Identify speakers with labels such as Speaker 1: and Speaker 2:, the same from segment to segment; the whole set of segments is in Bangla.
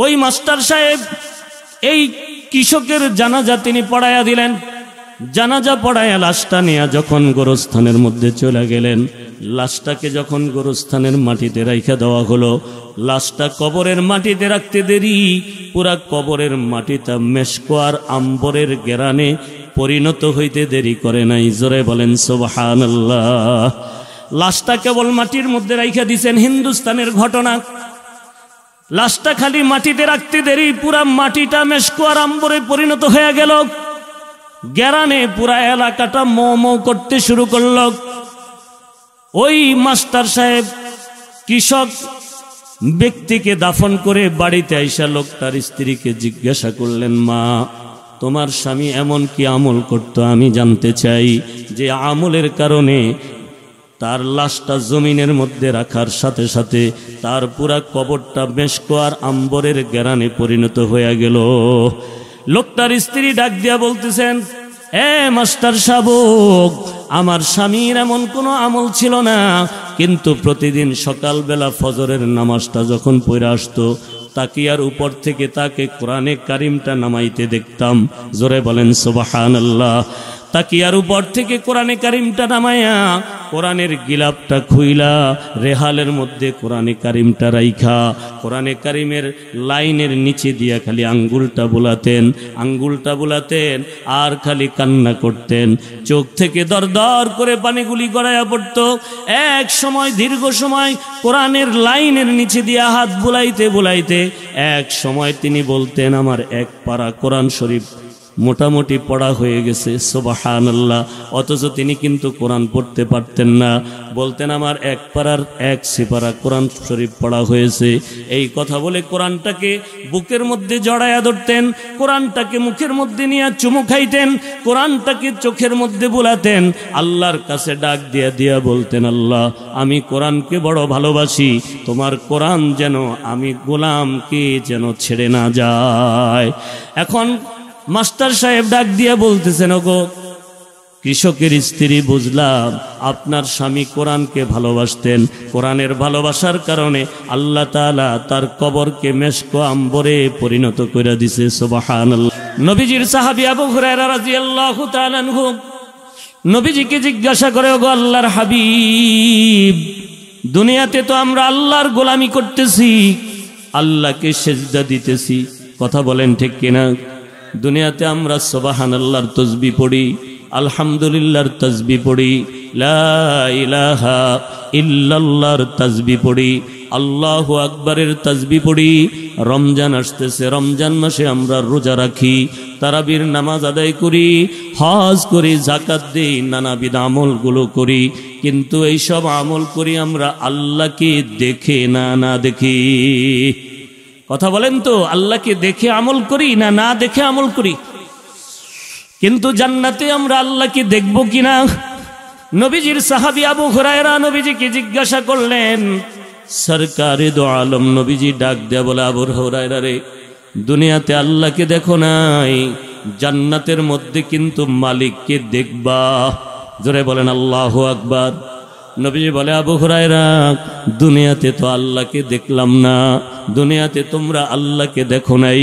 Speaker 1: ওই মাস্টার সাহেব এই কৃষকের জানাজা তিনি পড়াইয়া দিলেন। জানাজা পড়াইয়া লাশটা নিয়ে যখন গোরস্থানের মধ্যে চলে গেলেন, লাশটাকে যখন গোরস্থানের মাটিতে রাইখা দেওয়া হলো, লাশটা কবরের মাটিতে রাখতে দেরি পুরা কবরের মাটিটা মেশকো আর আম্বরের গেরানে পরিণত হইতে দেরি করে নাই। জোরে বলেন সুবহানাল্লাহ। লাশটা কেবল মাটির মধ্যে রাইখা দিছেন, হিন্দুস্তানের ঘটনা। লাশটা খালি মাটিতে রাখতে দেরি পুরা মাটিটা মেশকো আর আম্বরে পরিণত হয়ে গেল। গেরানে পুরা এলাকাটা মো মো করতে শুরু করল। ওই মাস্টার সাহেব কৃষক ব্যক্তিকে দাফন করে বাড়িতে আইসা লোকটার স্ত্রীকে জিজ্ঞাসা করলেন, মা, তোমার স্বামী এমন কি আমল করত আমি জানতে চাই, যে আমলের কারণে তার লাশটা জমিনের মধ্যে রাখার সাথে সাথে তার পুরা কবরটা মেশকো আর আম্বরের গেরানে পরিণত হয়ে গেল। লোকটার স্ত্রী ডাক দিয়া বলতেছেন, মাস্টার সাহেব, আমার স্বামীর এমন কোনো আমল ছিল না, কিন্তু প্রতিদিন সকালবেলা ফজরের নামাজটা যখন পড়ে আসতো, তাকিয়ার উপর থেকে তাকে কোরআনে কারিমটা নামাইতে দেখতাম। জোরে বলেন সুবহানাল্লাহ। তাকিয়ার উপর থেকে কোরআনে কারিমটা নামাইয়া কোরআনের গিলাপটা খুইলা রেহালের মধ্যে কোরআনে কারিমটা রাইখা কোরআনে কারিমের লাইনের নিচে দিয়া খালি আঙ্গুলটা বুলাতেন আর খালি কান্না করতেন। চোখ থেকে দরদর করে পানিগুলি গড়াইয়া পড়ত। এক সময় দীর্ঘ সময় কোরআনের লাইনের নিচে দিয়া হাত বুলাইতে এক সময় তিনি বলতেন, আমার এক পারা কোরআন শরীফ মোটামুটি পড়া হয়ে গেছে। সুবহানাল্লাহ। অথচ তিনি কিন্তু কোরআন পড়তে পারতেন না। বলতেন, আমার এক পারার এক সিপারা কোরআন শরীফ পড়া হয়েছে। এই কথা বলে কোরআনটাকে বুকের মধ্যে জড়ায়া ধরতেন, কোরআনটাকে মুখের মধ্যে নিয়ে চুমু খাইতেন, কোরআনটাকে চোখের মধ্যে বুলাতেন, আল্লাহর কাছে ডাক দিয়া বলতেন, আল্লাহ, আমি কোরআনকে বড় ভালোবাসি, তোমার কোরআন যেন আমি গোলামকে যেন ছেড়ে না যায়। এখন মাস্টার সাহেব ডাক দিয়া বলতেছেন, ওগো কৃষকের স্ত্রী, বুঝলাম আপনার স্বামী কোরআনকে ভালোবাসতেন, কোরআনের ভালোবাসার কারণে আল্লাহ তাআলা তার কবরকে মেশকো আম্বরে পরিণত করে দিছে। সুবহানাল্লাহ। নবীজির সাহাবী আবু হুরায়রা রাদিয়াল্লাহু তাআলা আনহু নবীজিকে জিজ্ঞাসা করে, ওগো আল্লাহর হাবিব, দুনিয়াতে তো আমরা আল্লাহর গোলামি করতেছি, আল্লাহকে সেজদা দিতেছি, কথা বলেন ঠিক কিনা? দুনিয়াতে আমরা সুবহানাল্লাহর তাসবিহ পড়ি, আলহামদুলিল্লাহর তাসবিহ পড়ি, লা ইলাহা ইল্লাল্লাহর তাসবিহ পড়ি, আল্লাহু আকবারের তাসবিহ পড়ি। রমজান আসতেছে, রমজান মাসে আমরা রোজা রাখি, তারাবির নামাজ আদায় করি, হজ করি, যাকাত দেই, নানাবিধ আমলগুলো করি। কিন্তু এইসব আমল করি আমরা আল্লাহকে দেখে না দেখি। কথা বলেন তো, আল্লাহকে দেখে আমল করি না দেখে আমল করি? কিন্তু জান্নাতে আমরা আল্লাহকে দেখব কিনা? নবীজির সাহাবী আবু হুরায়রা নবীজিকে জিজ্ঞাসা করলেন। সরকারে দো আলম নবীজি ডাক দেয়া বলে, আবু হুরায়রা রে, দুনিয়াতে আল্লাহকে দেখো নাই, জান্নাতের মধ্যে কিন্তু মালিককে দেখবা। জোরে বলেন আল্লাহু আকবার। নবীজি বলে, আবু হুরায়রা, দুনিয়াতে তো আল্লাহকে দেখলাম না, দুনিয়াতে তোমরা আল্লাহকে দেখো নাই,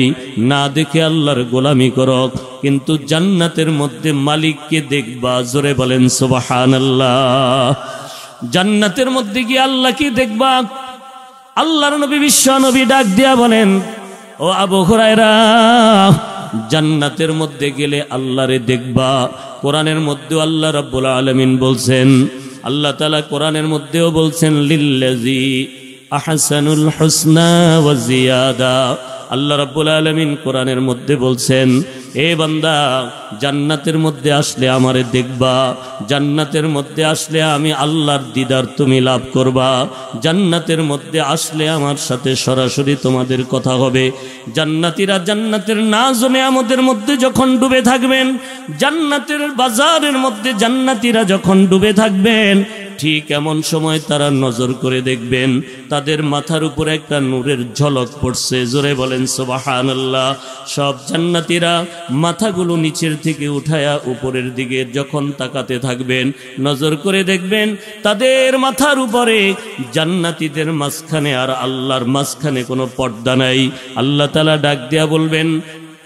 Speaker 1: না দেখে আল্লাহর গোলামি করো, কিন্তু জান্নাতের মধ্যে মালিককে দেখবা। জোরে বলেন সুবহানাল্লাহ। জান্নাতের মধ্যে গিয়ে আল্লাহকে দেখবা। আল্লাহর নবী বিশ্ব নবী ডাক দিয়া বলেন, ও আবু হুরায়রা, জান্নাতের মধ্যে গেলে আল্লাহরে দেখবা। কোরআনের মধ্যে আল্লাহ রাব্বুল আলামিন বলছেন, আল্লাহ তাআলা কোরআনের মধ্যেও বলছেন, লিল্লাযী আহসানুল হুসনা ওয়া জিয়াদা। আল্লাহ রাব্বুল আলামিন কোরআনের মধ্যে বলছেন, এ বান্দা, জান্নাতের মধ্যে আসলে আমারে দেখবা, জান্নাতের মধ্যে আসলে আমি আল্লাহর দিদার তুমি লাভ করবা, জান্নাতের মধ্যে আসলে আমার সাথে সরাসরি তোমাদের কথা হবে। জান্নাতীরা জান্নাতের নাজ ও নেয়ামতের মধ্যে যখন ডুবে থাকবেন, জান্নাতের বাজারের মধ্যে জান্নাতীরা যখন ডুবে থাকবেন, ঠিক এমন সময় তারা নজর করে দেখবেন তাদের মাথার উপরে একটা নূরের ঝলক পড়ছে। জোরে বলেন সুবহানাল্লাহ। সব জান্নাতীরা মাথাগুলো নিচের থেকে উঠায়া উপরের দিকে যখন তাকাতে থাকবেন, নজর করে দেখবেন তাদের মাথার উপরে জান্নাতীদের মাঝখানে আর আল্লাহর মাঝখানে কোনো পর্দা নাই। আল্লাহ তাআলা ডাক দিয়া বলবেন,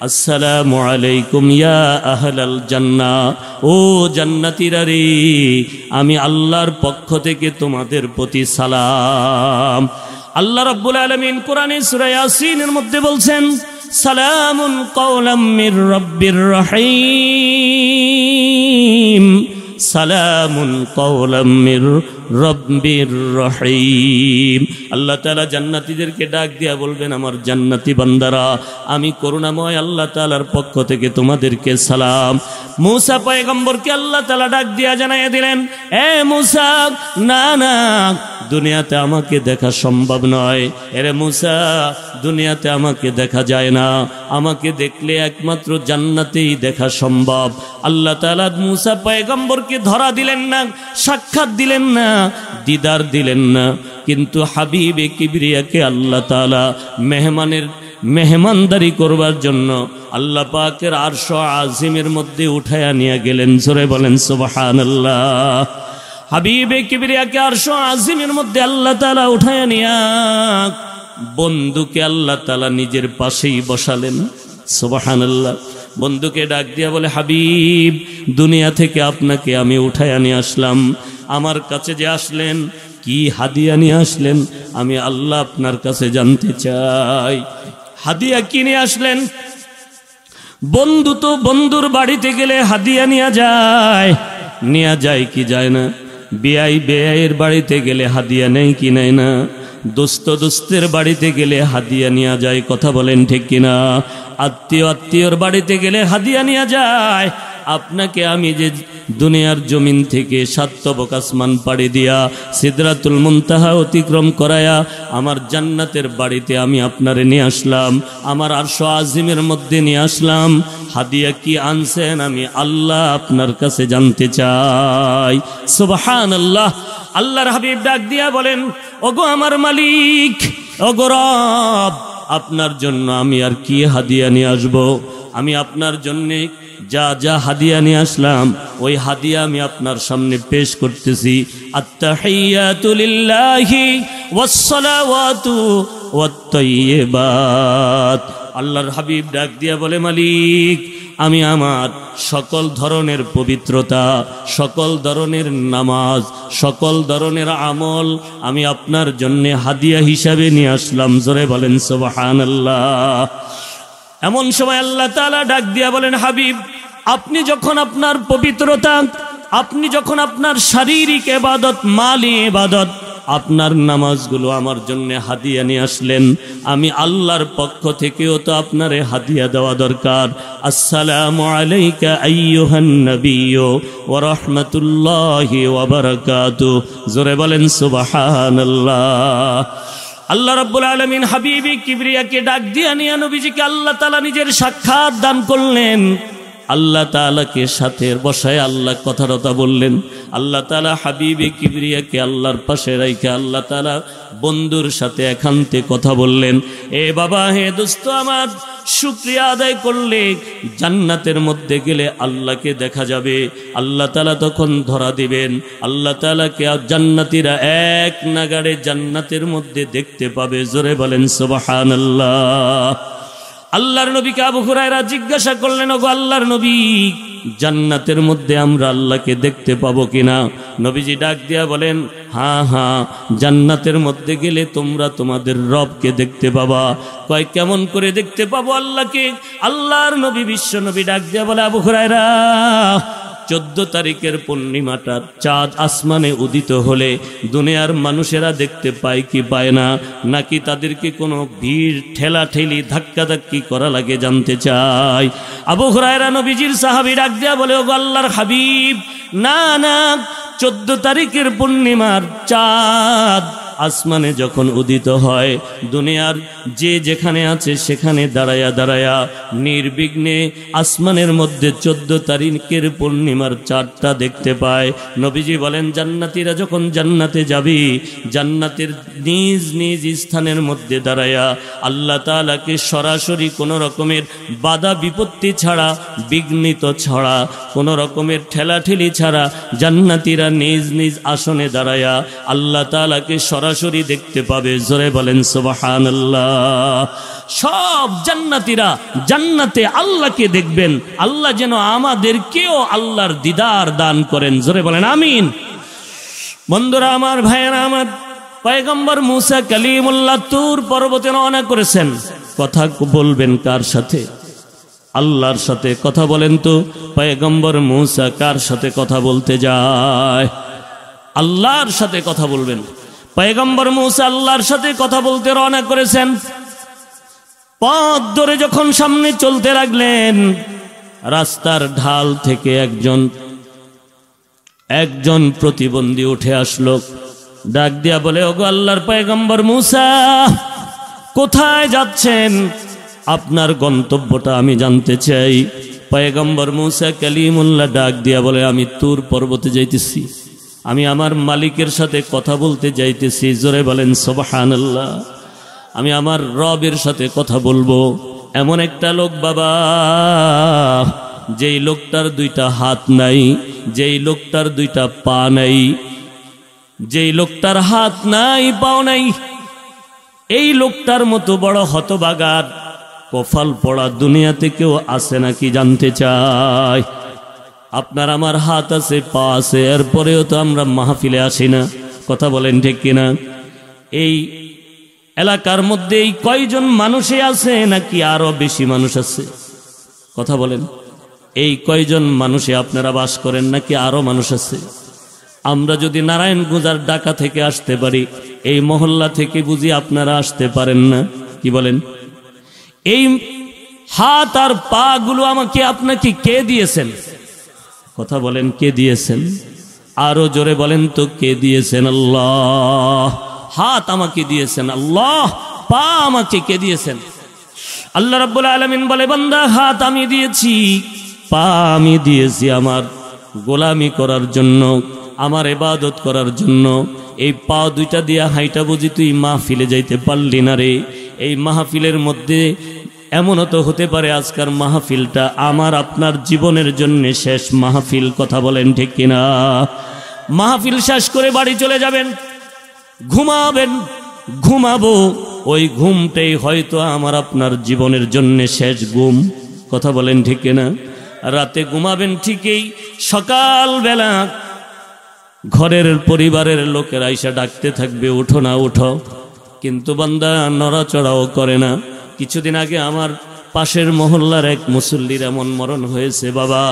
Speaker 1: আসসালামু আলাইকুম ইয়া আহলাল জান্নাহ, ও জান্নাতীরা রে, আমি আল্লাহর পক্ষ থেকে তোমাদের প্রতি সালাম। আল্লাহ রাব্বুল আলামিন কোরআনে সূরা ইয়াসিনের মধ্যে বলছেন, সালামুন কাওলাম মির রাব্বির রহিম, সালামুন কাওলাম মির রব্বির রহিম। আল্লাহ তাআলা জান্নাতীদেরকে ডাক দিয়া বলবেন, আমার জান্নাতি বান্দারা, আমি করুণাময় আল্লাহ তাআলার পক্ষ থেকে তোমাদেরকে সালাম। মূসা পয়গম্বরকে আল্লাহ তাআলা ডাক দিয়া জানাইয়া দিলেন, এ মূসা, না না, দুনিয়াতে আমাকে দেখা সম্ভব নয়। এরে মূসা, দুনিয়াতে আমাকে দেখা যায় না, আমাকে দেখলে একমাত্র জান্নাতেই দেখা সম্ভব। আল্লাহ তাআলা মূসা পয়গম্বরকে ধরা দিলেন না, সাক্ষাৎ দিলেন না, দিদার দিলেন না, কিন্তু হাবিবে কিবরিয়াকে আল্লাহ তাআলা মেহমানদারি করবার জন্য আল্লাহ পাকের আরশ আজিমের মধ্যে উঠায়া নিয়ে গেলেন। জোরে বলেন সুবহানাল্লাহ। হাবিবে কিবরিয়াকে আরশ আজিমের মধ্যে আল্লাহ তাআলা উঠায়া নিয়া বন্ধুকে আল্লাহ তাআলা নিজের পাশেই বসালেন। সুবহানাল্লাহ। বন্ধুকে ডাক দিয়া বলে, হাবিব, দুনিয়া থেকে আপনাকে আমি উঠায়া নিয়ে আসলাম, আমার কাছে যে আসলেন কি হাদিয়া নিয়ে আসলেন আমি আল্লাহ আপনার কাছে জানতে চাই। হাদিয়া কি নিয়ে আসলেন? বন্ধু তো বন্ধুর বাড়িতে গেলে হাদিয়া নিয়ে যায় কি যায় না? বেয়াইয়ের বাড়িতে গেলে হাদিয়া নেই কি নেয় না? দোস্তের বাড়িতে গেলে হাদিয়া নিয়ে যায়, কথা বলেন ঠিক কিনা? আত্মীয়র বাড়িতে গেলে হাদিয়া নিয়ে যায়। আপনাকে আমি যে দুনিয়ার জমিন থেকে 7 তবক আসমান পাড়ি দিয়া সিদরাতুল মুনতাহা অতিক্রম করায়া আমার জান্নাতের বাড়িতে আমি আপনারে নিয়ে আসলাম, আমার আরশ আজিমের মধ্যে নিয়ে আসলাম। হাদিয়া কি আনছেন আমি আল্লাহ আপনার কাছে জানতে চাই। সুবহানাল্লাহ। আল্লাহর হাবিব ডাক দিয়া বলেন, ওগো আমার মালিক, ওগো রব, আপনার জন্য আমি আর কি হাদিয়া নিয়ে আসব? আমি আপনার জন্যে যা হাদিয়া নিয়ে আসলাম ওই হাদিয়া আমি আপনার সামনে পেশ করতেছি। আত্তাহিয়াতু লিল্লাহি ওয়াসসালাওয়াতু ওয়াত-তাইয়্যিবাত। আল্লাহর হাবিব ডাক দিয়া বলে, মালিক, আমি আমার সকল ধরনের পবিত্রতা, সকল ধরনের নামাজ, সকল ধরনের আমল আমি আপনার জন্য হাদিয়া হিসাবে নিয়ে আসলাম। জোরে বলেন সুবহানাল্লাহ। এমন সময় আল্লাহ তাআলা ডাক দিয়া বলেন, হাবিব, আপনি যখন আপনার পবিত্রতা, আপনি যখন আপনার শারীরিক ইবাদত, মালি ইবাদত, আপনার নামাজগুলো আমার জন্য হাদিয়া নিয়ে আসলেন, আমি আল্লাহর পক্ষ থেকেও তো আপনারে হাদিয়া দেওয়া দরকার। আসসালামু আলাইকা আইয়ুহান নাবিয়্যু ওয়া রাহমাতুল্লাহি ওয়া বারাকাতুহু। জোরে বলেন সুবহানাল্লাহ। আল্লাহ রাব্বুল আলামিন হাবিবি কিবরিয়াকে ডাক দিয়া নিয়া নবীজিকে আল্লাহ তাআলা নিজের সাক্ষাৎ দান করলেন। আল্লাহ তাআলাকে সাথে বসায় আল্লাহ কথা বললেন। আল্লাহ তাআলা হাবিবে কিবরিয়াকে আল্লাহর পাশে রাইখা আল্লাহ তাআলা বন্ধুর সাথে একান্তে কথা বললেন। এ বাবা, হে দোস্ত আমার, শুকরিয়া আদায় করলে জান্নাতের মধ্যে গেলে আল্লাহকে দেখা যাবে। আল্লাহ তাআলা তখন ধরা দিবেন। আল্লাহ তাআলাকে জান্নাতীরা এক নাগাড়ে জান্নাতের মধ্যে দেখতে পাবে। জোরে বলেন সুবহানাল্লাহ। আল্লাহর নবীকে আবু হুরায়রা জিজ্ঞাসা করলেন, ওগো আল্লাহর নবী, জান্নাতের মধ্যে আমরা আল্লাহকে দেখতে পাবো কিনা? নবীজি ডাক দিয়া বলেন, হ্যাঁ, জান্নাতের মধ্যে গেলে তোমরা তোমাদের রবকে দেখতে পাবা। কয়, কেমন করে দেখতে পাবো আল্লাহকে? আল্লাহর নবী বিশ্ব নবী ডাক দিয়া বলে, আবু হুরায়রা, 14 তারিখের পূর্ণিমাটা চাঁদ আসমানে উদিত হলে দুনিয়ার মানুষেরা দেখতে পায় কি পায় না, নাকি তাদেরকে কোনো ভিড় ঠেলাঠেলি ধাক্কাধাক্কি করা লাগে জানতে চাই। আবু হুরায়রা নবীজির সাহাবী ডাক দেয়া বলে, ওগো আল্লাহর হাবিব, না, 14 তারিখের পূর্ণিমার চাঁদ আসমানে যখন উদিত হয়, দুনিয়ার যে যেখানে আছে সেখানে দাঁড়ায়া দাঁড়ায়া নির্বিঘ্নে আসমানের মধ্যে 14 তারিখের পূর্ণিমার চাঁদটা দেখতে পায়। নবীজি বলেন, জান্নাতীরা যখন জান্নাতে যাবি, জান্নাতের নিজ নিজ স্থানের মধ্যে দাঁড়ায়া আল্লাহ তাআলাকে সরাসরি কোনো রকমের বাধা বিপত্তি ছাড়া, বিঘ্নিত ছাড়া, কোনো রকমের ঠেলাঠেলি ছাড়া জান্নাতীরা নিজ নিজ আসনে দাঁড়ায়া আল্লাহ তাআলাকে সরাসরি দেখতে পাবে। জোরে বলেন সুবহানাল্লাহ। সব জান্নাতীরা জান্নাতে আল্লাহকে দেখবেন। আল্লাহ যেন আমাদেরকেও আল্লাহর দিদার দান করেন। জোরে বলেন আমিন। বন্ধুরা আমার, ভাইয়েরা আমার, পয়গম্বর মুসা কালিমুল্লাহ তুর পর্বতে রওনা করেছেন। কথা বলবেন কার সাথে? আল্লাহর সাথে। কথা বলেন তো, পয়গম্বর মুসা কার সাথে কথা বলতে যায়? আল্লাহর সাথে কথা বলবেন। পয়গম্বর মুসা আল্লাহর সাথে কথা বলতে রওনা করেছেন। পথ ধরে যখন সামনে চলতে লাগলেন, রাস্তার ঢাল থেকে একজন প্রতিবন্ধী উঠে আসলো। ডাক দিয়া বলে, ওগো আল্লাহর পয়গম্বর মুসা, কোথায় যাচ্ছেন? আপনার গন্তব্যটা আমি জানতে চাই। পয়গম্বর মুসা কালিমুল্লাহ ডাক দিয়া বলে, আমি তুর পর্বতে যাইতেছি, আমি আমার মালিকের সাথে কথা বলতে যাইতেছি। জোরে বলেন সুবহানাল্লাহ। আমি আমার রবের সাথে কথা বলবো। এমন একটা লোক বাবা, যেই লোকটার 2টা হাত নাই, যেই লোকটার 2টা পা নাই, যেই লোকটার হাত নাই পাও নাই, এই লোকটার মতো বড় হতভাগার কপাল পড়া দুনিয়াতে কেউ আছে নাকি জানতে চাই। আপনার আমার হাত আছে, পা আছে, এরপরেও তো আমরা মাহফিলে আসি না। কথা বলেন ঠিক কিনা? এই এলাকার মধ্যে এই কয়জন মানুষে আছে নাকি আরো বেশি মানুষ আছে? কথা বলেন। এই কয়জন মানুষে আপনারা বাস করেন নাকি আরো মানুষ আছে? আমরা যদি নারায়ণগঞ্জের ঢাকা থেকে আসতে পারি, এই মহল্লা থেকে বুঝি আপনারা আসতে পারেন না? কি বলেন? এই হাত আর পা গুলো আমাকে আপনাকে কে দিয়েছেন? কথা বলেন, কে দিয়েছেন? আরো জোরে বলেন তো, কে দিয়েছেন? আল্লাহ। হাত আমাকে দিয়েছেন আল্লাহ, পা আমাকে কে দিয়েছেন? আল্লাহ রাব্বুল আলামিন বলে, বান্দা, হাত আমি দিয়েছি, পা আমি দিয়েছি আমার গোলামি করার জন্য, আমার ইবাদত করার জন্য। এই পা 2টা দিয়া হাইটা বুঝি তুই মাহফিলে যাইতে পারলি না রে? এই মাহফিলের মধ্যে এমনও তো হতে পারে আজকের মাহফিলটা আমার আপনার জীবনের জন্য শেষ মাহফিল। কথা বলেন ঠিক কিনা? মাহফিল শেষ করে বাড়ি চলে যাবেন, ঘুমাবেন, ঘুমাবো। ওই ঘুমটাই হয়তো আমার আপনার জীবনের জন্য শেষ ঘুম। কথা বলেন ঠিক কিনা? রাতে ঘুমাবেন ঠিকই, সকালবেলা ঘরের পরিবারের লোকেরা এসে ডাকতে থাকবে, উঠো না উঠো, কিন্তু বান্দা নড়াচড়াও করে না। কিছুদিন আগে আমার পাশের মহল্লার এক মুসল্লির এমন মরণ হয়েছে বাবা।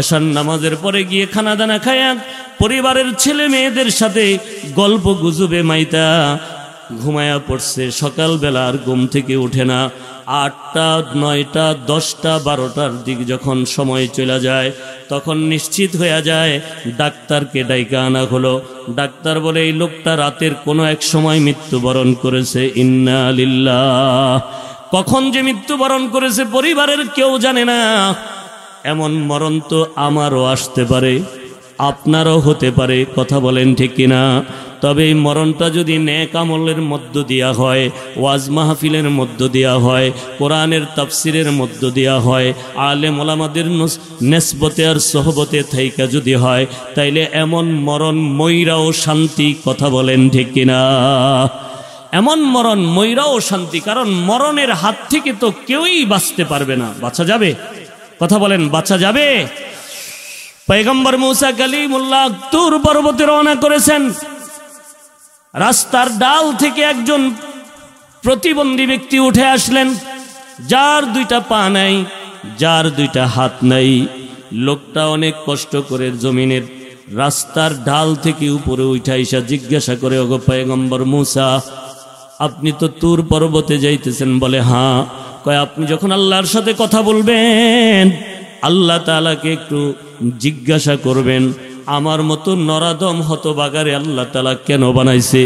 Speaker 1: এশার নামাজের পরে গিয়ে খানা দানা খায়া পরিবারের ছেলে মেয়েদের সাথে গল্প গুজবে মাইতা ঘুমায়া পড়ছে। সকালবেলা আর ঘুম থেকে উঠে না। 8টা, 9টা, 10টা, 12টার দিক যখন সময় চলে যায়, তখন নিশ্চিত হয়ে যায়, ডাক্তারকে ডাইকা আনা হলো। ডাক্তার বলে, এই লোকটা রাতের কোনো এক সময় মৃত্যুবরণ করেছে। ইন্না লিল্লাহ। কখন যে মৃত্যুবরণ করেছে পরিবারের কেউ জানে না। এমন মরণ তো আমারও আসতে পারে, আপনারও হতে পারে। কথা বলেন ঠিক কিনা? তবে এই মরণটা যদি নেক আমলের মধ্য দিয়া হয়, ওয়াজ মাহফিলের মধ্য দিয়া হয়, কোরআনের তাফসিরের মধ্য দিয়া হয়, আলেম ওলামাদের নেসবতে আর সোহবতে থাইকা যদি হয়, তাইলে এমন মরণ মইরাও শান্তি। কথা বলেন ঠিক কিনা? এমন মরণ মইরাও শান্তি। কারণ মরণের হাত থেকে তো কেউই বাঁচতে পারবে না। বাঁচা যাবে? কথা বলেন, বাঁচা যাবে? পয়গম্বর মুসা কালিমুল্লাহ তুর পর্বতে রওনা করেছেন। রাস্তার ডাল থেকে একজন প্রতিবন্ধী ব্যক্তি উঠে আসলেন, যার 2টা পা নাই, যার 2টা হাত নাই। লোকটা অনেক কষ্ট করে জমিনের রাস্তার ডাল থেকে উপরে উঠে আইসা জিজ্ঞাসা করে, ওগো পয়গম্বর মুসা, আপনি তো তুর পর্বতে যাইতেছেন? বলে, হ্যাঁ। কয়, আপনি যখন আল্লাহর সাথে কথা বলবেন, আল্লাহ তাআলাকে একটু জিজ্ঞাসা করবেন, আমার মতো নরাদম হতবাগারে আল্লাহ তাআলা কেন বানাইছে?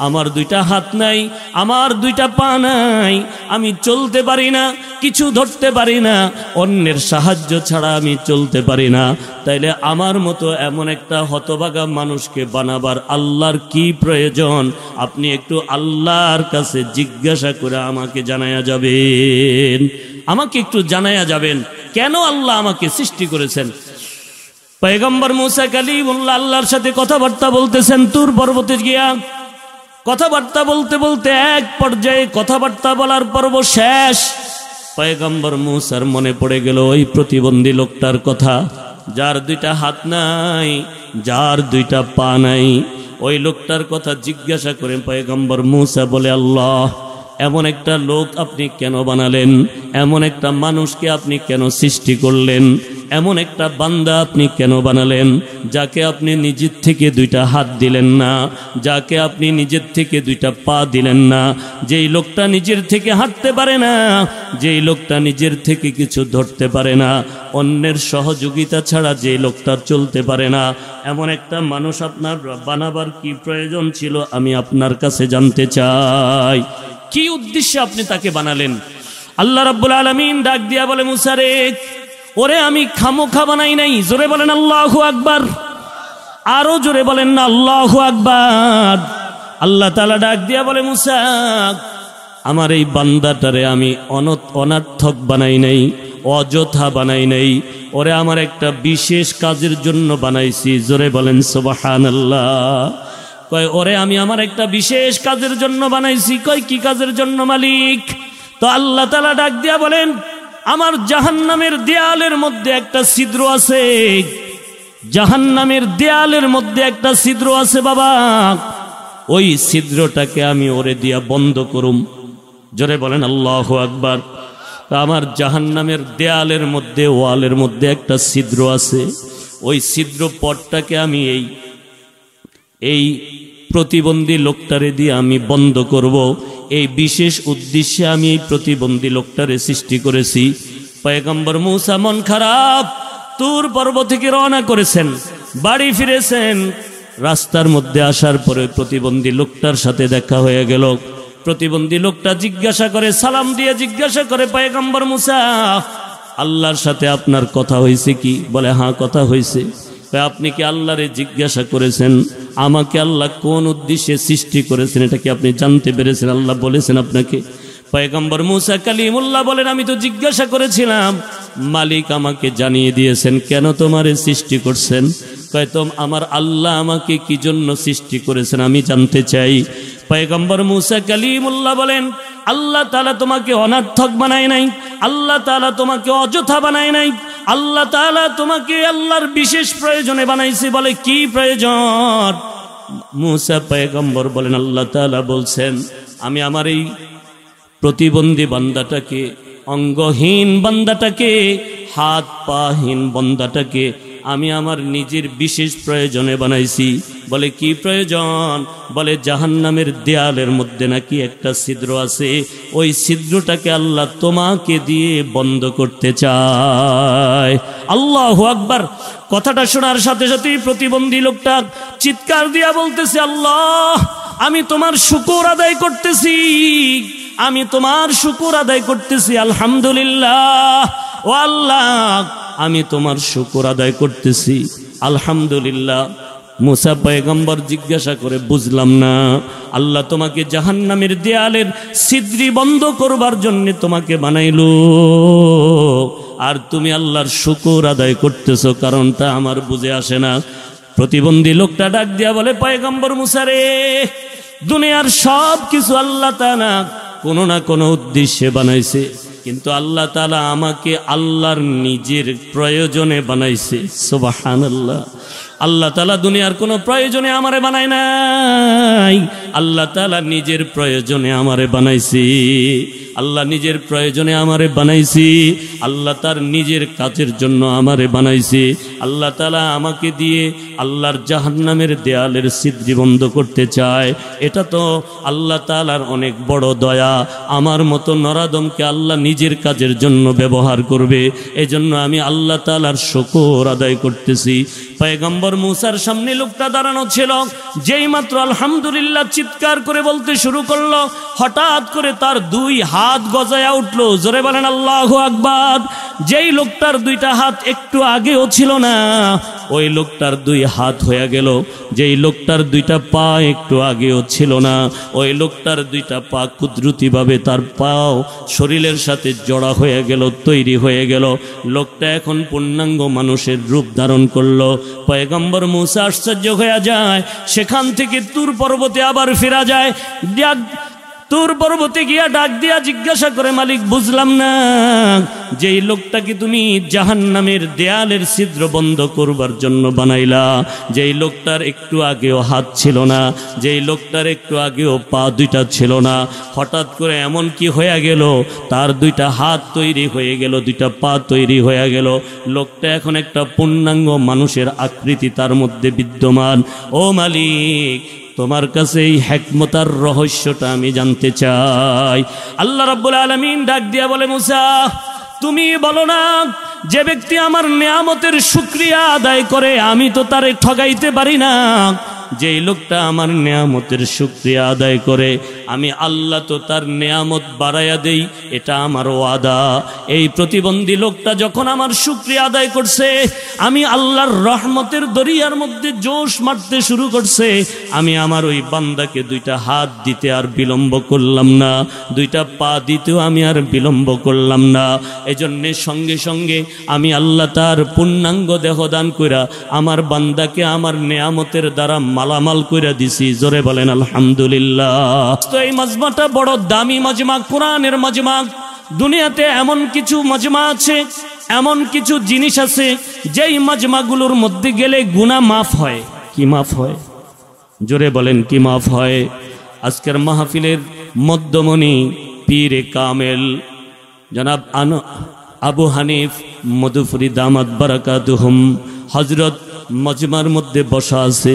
Speaker 1: আমার দুইটা হাত নাই, আমার দুইটা পা নাই, আমি চলতে পারি না, কিছু ধরতে পারি না, অন্যের সাহায্য ছাড়া আমি চলতে পারি না। তাইলে আমার মতো এমন একটা হতভাগা মানুষকে বানাবার আল্লাহর কি প্রয়োজন? আপনি একটু আল্লাহর কাছে জিজ্ঞাসা করে আমাকে জানায়া যাবেন, আমাকে একটু জানায়া যাবেন কেন আল্লাহ আমাকে সৃষ্টি করেছেন। পয়গম্বর মুসা কালিমুল্লাহ আল্লাহর সাথে কথাবার্তা বলতেছেন তুর পর্বতে গিয়া। কথাবার্তা বলতে বলতে এক পর্যায়ে কথাবার্তা বলার পর্ব শেষ। পয়গম্বর মুসার মনে পড়ে গেল ওই প্রতিবন্ধী লোকটার কথা, যার দুইটা হাত নাই, যার দুইটা পা নাই। ওই লোকটার কথা জিজ্ঞাসা করে পয়গম্বর মুসা বলে, আল্লাহ, এমন একটা লোক আপনি কেন বানালেন? এমন একটা মানুষকে আপনি কেন সৃষ্টি করলেন? এমন একটা বান্দা আপনি কেন বানালেন যাকে আপনি নিজের থেকে দুইটা হাত দিলেন না, যাকে আপনি নিজের থেকে দুইটা পা দিলেন না, যেই লোকটা নিজের থেকে হাঁটতে পারে না, যেই লোকটা নিজের থেকে কিছু ধরতে পারে না, অন্যের সহযোগিতা ছাড়া যে লোকটা চলতে পারে না, এমন একটা মানুষ আপনার বানাবার কি প্রয়োজন ছিল? আমি আপনার কাছে জানতে চাই কি উদ্দেশ্যে আপনি তাকে বানালেন? আল্লাহ রাব্বুল আলামিন ডাক দিয়া বলে, মুসা রে, ওরে আমি খামোখা বানাই নাই। জোরে বলেন আল্লাহু আকবার, আরো জোরে বলেন না আল্লাহু আকবার। আল্লাহ তাআলা ডাক দিয়া বলে, মুসা, আমার এই বান্দাটারে আমি অনর্থক বানাই নাই, অযথা বানাই নাই, ওরে আমার একটা বিশেষ কাজের জন্য বানাইছি। জোরে বলেন সুবহানাল্লাহ। কয়, ওরে আমি আমার একটা বিশেষ কাজের জন্য বানাইছি। কয়, কি কাজের জন্য মালিক? তো আল্লাহ তাআলা ডাক দিয়া বলেন, আমার জাহান্নামের দেয়ালের মধ্যে একটা ছিদ্র আছে, জাহান্নামের দেয়ালের মধ্যে একটা ছিদ্র আছে বাবা, ওই ছিদ্রটাকে আমি ওরে দিয়া বন্ধ করুম। জোরে বলেন আল্লাহু আকবার। আমার জাহান্নামের দেয়ালের মধ্যে, ওয়ালের মধ্যে একটা ছিদ্র আছে, ওই ছিদ্র পথটাকে আমি এই প্রতিবন্ধী লোকটারে দিয়ে আমি বন্ধ করব। এই বিশেষ উদ্দেশ্যে আমি এই প্রতিবন্ধী লোকটারে সৃষ্টি করেছি। পয়গম্বর মুসা মন খারাপ তুর পর্বত থেকে রওনা করেছেন, বাড়ি ফিরেছেন। রাস্তার মধ্যে আসার পরে প্রতিবন্ধী লোকটার সাথে দেখা হয়ে গেল। প্রতিবন্ধী লোকটা জিজ্ঞাসা করে, সালাম দিয়ে জিজ্ঞাসা করে, পয়গম্বর মুসা, আল্লাহর সাথে আপনার কথা হয়েছে কি? বলে, হ্যাঁ, কথা হয়েছে। আপনি কি আল্লাহরে জিজ্ঞাসা করেছেন আমাকে আল্লাহ কোন উদ্দেশ্যে সৃষ্টি করেছেন? এটা কি আপনি জানতে পেরেছেন? আল্লাহ বলেছেন আপনাকে? পয়গম্বর মুসা কালিমুল্লাহ বলেন, আমি তো জিজ্ঞাসা করেছিলাম, মালিক আমাকে জানিয়ে দিয়েছেন কেন তোমারে সৃষ্টি করছেন। কয়, তো আমার আল্লাহ আমাকে কি জন্য সৃষ্টি করেছেন আমি জানতে চাই। পয়গম্বর মুসা কালিমুল্লাহ বলেন, আল্লাহ তাআলা তোমাকে অনর্থক বানায় নাই, আল্লাহ তাআলা তোমাকে অযথা বানায় নাই, আল্লাহ তাআলা তোমাকে আল্লাহর বিশেষ প্রয়োজনে বানাইছে। বলে, কি প্রয়োজন? মুসা পয়গম্বর বলেন, আল্লাহ তাআলা বলছেন, আমি আমার এই প্রতিবন্ধী বান্দাটাকে, অঙ্গহীন বান্দাটাকে, হাত পাহীন বান্দাটাকে আমি আমার নিজের বিশেষ প্রয়োজনে বানাইছি। বলে, কি প্রয়োজন? বলে, জাহান্নামের দেয়ালের মধ্যে নাকি একটা ছিদ্র আছে, ওই ছিদ্রটাকে আল্লাহ তোমাকে দিয়ে বন্ধ করতে চায়। আল্লাহু আকবার। কথাটা শোনার সাথে সাথেই প্রতিবন্ধী লোকটা চিৎকার দিয়া বলতেছে, আল্লাহ, আমি তোমার শুকর আদায় করতেছি, আমি তোমার শুকর আদায় করতেছি, আলহামদুলিল্লাহ। ও আল্লাহ, আমি তোমার শুকর আদায় করতেছি, আলহামদুলিল্লাহ। মুসা পয়গম্বর জিজ্ঞাসা করে, বুঝলাম না, আল্লাহ তোমাকে জাহান্নামের দেয়ালের ছিদ্রি বন্ধ করবার জন্য তোমাকে বানাইলো, আর তুমি আল্লাহর শুকর আদায় করতেছো, কারণটা আমার বুঝে আসে না। প্রতিবন্ধী লোকটা ডাক দিয়া বলে, পয়গম্বর মুসা রে, দুনিয়ার সব কিছু আল্লাহ তাআলা কোনো না কোনো উদ্দেশ্যে বানাইছে, কিন্তু আল্লাহ তাআলা আমাকে আল্লাহর নিজের প্রয়োজনে বানাইছে। সুবহানাল্লাহ। আল্লাহ তাআলা দুনিয়ার কোনো প্রয়োজনে আমারে বানায় নাই, আল্লাহ তাআলা নিজের প্রয়োজনে আমারে বানাইছে। আল্লাহ নিজের প্রয়োজনে আমারে বানাইছি, আল্লাহ তার নিজের কাজের জন্য আমারে বানাইছি। আল্লাহ তাআলা আমাকে দিয়ে আল্লাহর জাহান্নামের দেয়ালের ছিদ্র বন্ধ করতে চায়, এটা তো আল্লাহ তাআলার অনেক বড় দয়া। আমার মতো নরাদমকে আল্লাহ নিজের কাজের জন্য ব্যবহার করবে, এজন্য আমি আল্লাহ তাআলার শুকর আদায় করতেছি। পয়গম্বর মুসার সামনে লোকটা দাঁড়ানো ছিল, যেই মাত্র আলহামদুলিল্লাহ চিৎকার করে বলতে শুরু করলো, হঠাৎ করে তার দুই হাত গজায়া উঠলো। জোরে বলেন আল্লাহু আকবার। যেই লোকটার দুইটা হাত একটু আগেও ছিল না, ওই লোকটার দুই হাত হয়ে গেল। যেই লোকটার দুইটা পা একটু আগেও ছিল না, ওই লোকটার দুইটা পা কুদরতিভাবে তার পাও শরীরের সাথে জড়া হয়ে গেল, তৈরি হয়ে গেল। লোকটা এখন পূর্ণাঙ্গ মানুষের রূপ ধারণ করলো। পয়গম্বর মুসা আশ্চর্য হয়ে যায়। সেখান থেকে তুর পর্বতে আবার ফেরা যায়। তুর পর্বতে গিয়া ডাক দিয়া জিজ্ঞাসা করে, মালিক বুঝলাম না, যেই লোকটাকে তুমি জাহান্নামের দেয়ালের ছিদ্র বন্ধ করবার জন্য বানাইলা, যেই লোকটার একটু আগেও হাত ছিল না, যেই লোকটার একটু আগেও পা দুইটা ছিল না, হঠাৎ করে এমন কি হয়ে গেল, তার দুইটা হাত তৈরি হয়ে গেল, দুইটা পা তৈরি হয়ে গেল। লোকটা এখন একটা পূর্ণাঙ্গ মানুষের আকৃতি তার মধ্যে বিদ্যমান। ও মালিক, তোমার কাছে এই হিকমতার রহস্যটা আমি জানতে চাই। আল্লাহ রাব্বুল আলামিন ডাক দিয়া বলে, মুসা তুমি বলো না, যে ব্যক্তি আমার নিয়ামতের শুকরিয়া আদায় করে আমি তো তারে ঠগাইতে পারি না। যেই লোকটা আমার নিয়ামতের শুকরিয়া আদায় করে আমি আল্লাহ তো তার নিয়ামত বাড়াইয়া দেই, এটা আমার ওয়াদা। এই প্রতিবন্ধী লোকটা যখন আমার শুকরিয়া আদায় করছে, আমি আল্লাহর রহমতের দরিয়ার মধ্যে জোশ মারতে শুরু করছে। আমি আমার ওই বান্দাকে দুইটা হাত দিতে আর বিলম্ব করলাম না, দুইটা পা দিতেও আমি আর বিলম্ব করলাম না। এজন্যে সঙ্গে সঙ্গে আমি আল্লাহ তার পূর্ণাঙ্গ দেহ দান কইরা আমার বান্দাকে আমার নিয়ামতের দ্বারা মালামাল কইরা দিছি। জোরে বলেন আলহামদুলিল্লাহ। তো এই মাজমাটা বড় দামি মাজমা, কোরআনের মাজমা। দুনিয়াতে এমন কিছু মাজমা আছে, এমন কিছু জিনিস আছে যেই মাজমাগুলোর মধ্যে গেলে গুনাহ মাফ হয়। কি মাফ হয়? জোরে বলেন কি মাফ হয়? আজকের মাহফিলের মধ্যমণি পীরে কামেল জনাব আবু হানিফ মধুফরি দামাত বারাকাতুহুম হযরত মজমার মধ্যে বসা আছে,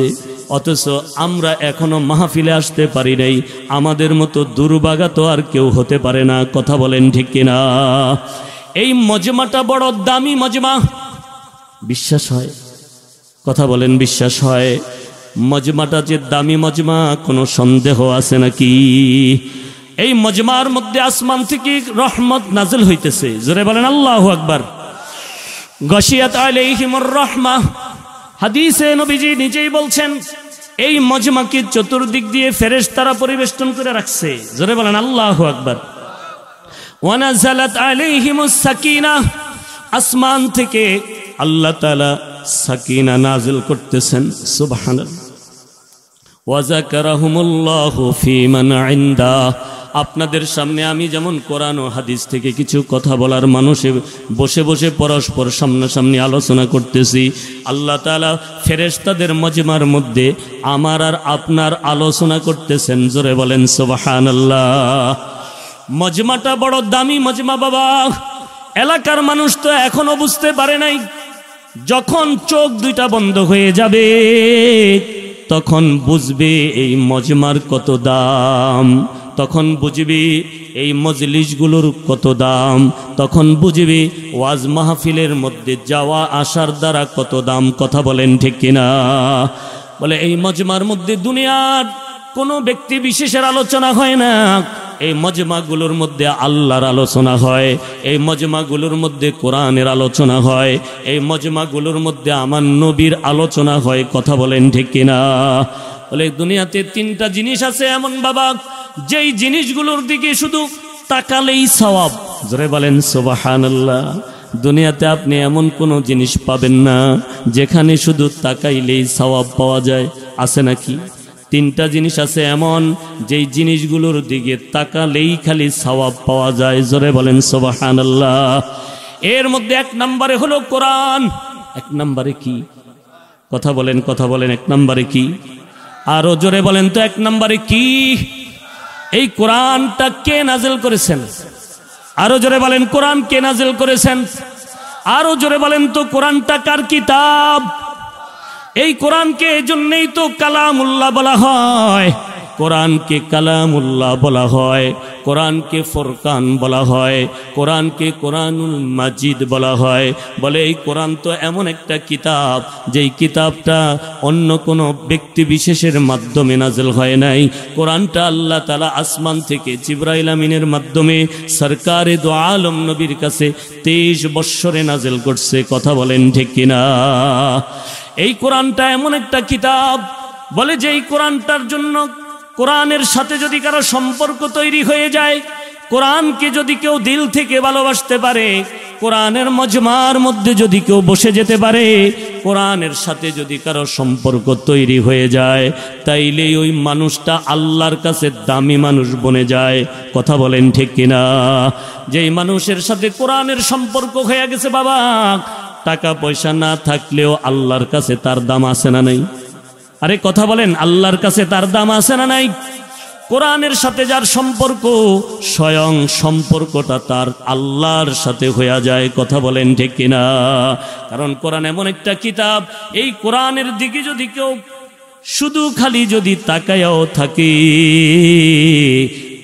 Speaker 1: অথচ আমরা এখনো মাহফিলে আসতে পারি নাই। আমাদের মতো দুর্ভাগা তো আর কেউ হতে পারে না। কথা বলেন ঠিক কিনা? এই মজমাটা বড় দামি মজমা। বিশ্বাস হয়? কথা বলেন বিশ্বাস হয়? মজমাটা যে দামি মজমা কোনো সন্দেহ আছে নাকি? এই মজমার মধ্যে আসমান থেকে রহমত নাজিল হইতেছে। জোরে বলেন আল্লাহু আকবার। গশিয়াত আলাইহিমুর রাহমাহ। হাদিসে নবীজি নিজেই বলছেন, এই মজমাকে চতুর্দিক দিয়ে ফেরেশতারা পরিবেষ্টন করে রাখছে। জোরে বলেন আল্লাহু আকবার। ওয়া নাযালাত আলাইহিমুস সাকিনাহ। আসমান থেকে আল্লাহ তাআলা সাকিনা নাজিল করতেছেন। সুবহানাল্লাহ। ওয়া যাকারাহুমুল্লাহু ফী মান ইনদা। আপনাদের সামনে আমি যেমন কোরআন ও হাদিস থেকে কিছু কথা বলার মানুষে বসে বসে পরস্পর সামনাসামনি আলোচনা করতেছি, আল্লাহ তাআলা ফেরেশতাদের মজমার মধ্যে আমার আর আপনার আলোচনা করতেছেন। জোরে বলেন সুবহানাল্লাহ। মজমাটা বড় দামি মজমা বাবা। এলাকার মানুষ তো এখনো বুঝতে পারে নাই। যখন চোখ দুইটা বন্ধ হয়ে যাবে তখন বুঝবে এই মজমার কত দাম, তখন বুঝবি এই মজলিসগুলোর কত দাম, তখন বুঝবি ওয়াজ মাহফিলের মধ্যে যাওয়া আসার দ্বারা কত দাম। কথা বলেন ঠিক কিনা? বলে এই মজমার মধ্যে দুনিয়ার কোনো ব্যক্তি বিশেষের আলোচনা হয় না। এই মজমাগুলোর মধ্যে আল্লাহর আলোচনা হয়, এই মজমাগুলোর মধ্যে কোরআনের আলোচনা হয়, এই মজমাগুলোর মধ্যে আমার নবীর আলোচনা হয়। কথা বলেন ঠিক কিনা? বলে দুনিয়াতে তিনটা জিনিস আছে এমন বাবা, যেই জিনিসগুলোর দিকে শুধু তাকালেই সওয়াব। জোরে বলেন সুবহানাল্লাহ। দুনিয়াতে আপনি এমন কোনো জিনিস পাবেন না যেখানে শুধু তাকাইলেই সওয়াব পাওয়া যায়। আছে নাকি? তিনটা জিনিস আছে এমন, যেই জিনিসগুলোর দিকে তাকালেই খালি সওয়াব পাওয়া যায়। জোরে বলেন সুবহানাল্লাহ। এর মধ্যে এক নম্বরে হলো কোরআন। এক নম্বরে কি? কথা বলেন, কথা বলেন। এক নম্বরে কি? আরো জোরে বলেন তো, এক নম্বরে কি? এই কোরআনটা কে নাজিল করেছেন? আরো জোরে বলেন কোরআন কে নাজিল করেছেন? আরো জোরে বলেন তো কোরআনটা কার কিতাব? এই কোরআনকে এজন্যই তো কালামুল্লাহ বলা হয়। কোরআনকে কালামুল্লাহ বলা হয়, কোরআনকে ফুরকান বলা হয়, কোরআনকে কোরআনুল মাজিদ বলা হয়। বলে এই কোরআন তো এমন একটা কিতাব যেই কিতাবটা অন্য কোনো ব্যক্তি বিশেষের মাধ্যমে নাজিল হয় নাই। কোরআনটা আল্লাহ তাআলা আসমান থেকে জিবরাইল আমিনের মাধ্যমে সরকারে দো আলম নবীর কাছে 23 বৎসরে নাজিল করছে। কথা বলেন ঠিক কিনা? এই কোরআনটা এমন একটা কিতাব, বলে যে এই কোরআনটার জন্য কোরআনের সাথে যদি কারো সম্পর্ক তৈরি হয়ে যায়, কোরআনকে যদি কেউ দিল থেকে ভালোবাসতে পারে, কোরআনের মজমার মধ্যে যদি কেউ বসে যেতে পারে, কোরআনের সাথে যদি কারো সম্পর্ক তৈরি হয়ে যায়, তাইলে ওই মানুষটা আল্লাহর কাছে দামি মানুষ বনে যায়। কথা বলেন ঠিক কিনা? যেই মানুষের সাথে কোরআনের সম্পর্ক হয়ে গেছে বাবা, টাকা পয়সা না থাকলেও আল্লাহর কাছে তার দাম আছে না নাই? আরে কথা বলেন, আল্লাহর কাছে তার দাম আছে না নাই? কোরআনের সাথে যার সম্পর্ক, স্বয়ং সম্পর্কটা তার আল্লাহর সাথে হয়ে যায়। কথা বলেন ঠিক কিনা? কারণ কোরআন এমন একটা কিতাব, এই কোরআনের দিকে যদি কেউ শুধু খালি যদি তাকায়াও থাকে,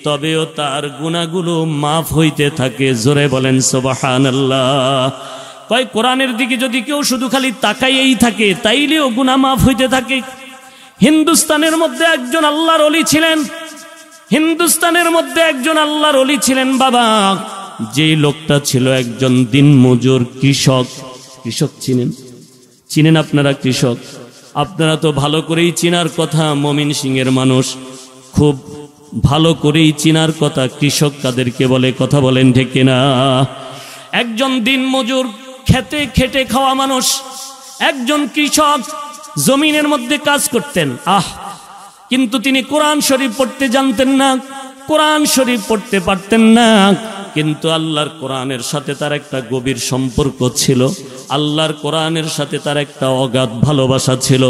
Speaker 1: তবেও তার গুনাহগুলো মাফ হইতে থাকে। জোরে বলেন সুবহানাল্লাহ। কয় কোরআনের দিকে যদি কেউ শুধু খালি তাকাইয়েই থাকে, তাইলেও গুনাহ মাফ হইতে থাকে। হিন্দুস্তানের মধ্যে একজন আল্লাহর ওলি ছিলেন, হিন্দুস্তানের মধ্যে একজন আল্লাহর ওলি ছিলেন বাবা। যে লোকটা ছিল একজন দিনমজুর কৃষক। কৃষক চিনেন? চিনেন আপনারা কৃষক? আপনারা তো ভালো করেই চিনার কথা, মমিন সিংয়ের মানুষ খুব ভালো করেই চিনার কথা কৃষক কাদেরকে বলে। কথা বলেন ঠিক কিনা? একজন দিনমজুর, খেতে খেটে খাওয়া মানুষ, একজন কৃষক জমিনের মধ্যে কাজ করতেন। কিন্তু তিনি কোরআন শরীফ পড়তে জানতেন না, কোরআন শরীফ পড়তে পারতেন না। কিন্তু আল্লাহর কোরআনের সাথে তার একটা গভীর সম্পর্ক ছিল, আল্লাহর কোরআনের সাথে তার একটা অগাধ ভালোবাসা ছিল।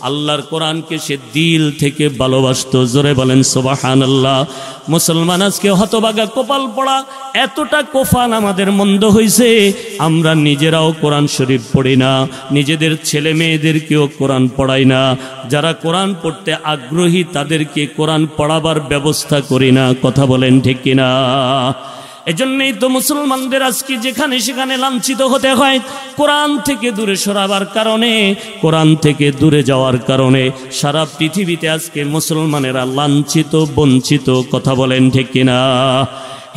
Speaker 1: আল্লাহর কোরআনকে সে দিল থেকে ভালোবাসতো। জোরে বলেন সুবহানাল্লাহ। মুসলমান আজকে হতভাগা, কপাল পড়া, এতটা কোফান আমাদের মন্দ হয়েছে, আমরা নিজেরাও কোরআন শরীফ পড়ি না, নিজেদের ছেলে মেয়েদেরকেও কোরআন পড়াই না। যারা কোরআন পড়তে আগ্রহী তাদেরকে কোরআন পড়াবার ব্যবস্থা করি না। কথা বলেন ঠিক কিনা? এজন্যই তো মুসলমানদের আজকে যেখানে সেখানে লাঞ্ছিত হতে হয়, কোরআন থেকে দূরে সরাবার কারণে, কোরআন থেকে দূরে যাওয়ার কারণে সারা পৃথিবীতে আজকে মুসলমানেরা লাঞ্ছিত, বঞ্চিত। কথা বলেন ঠিক কিনা?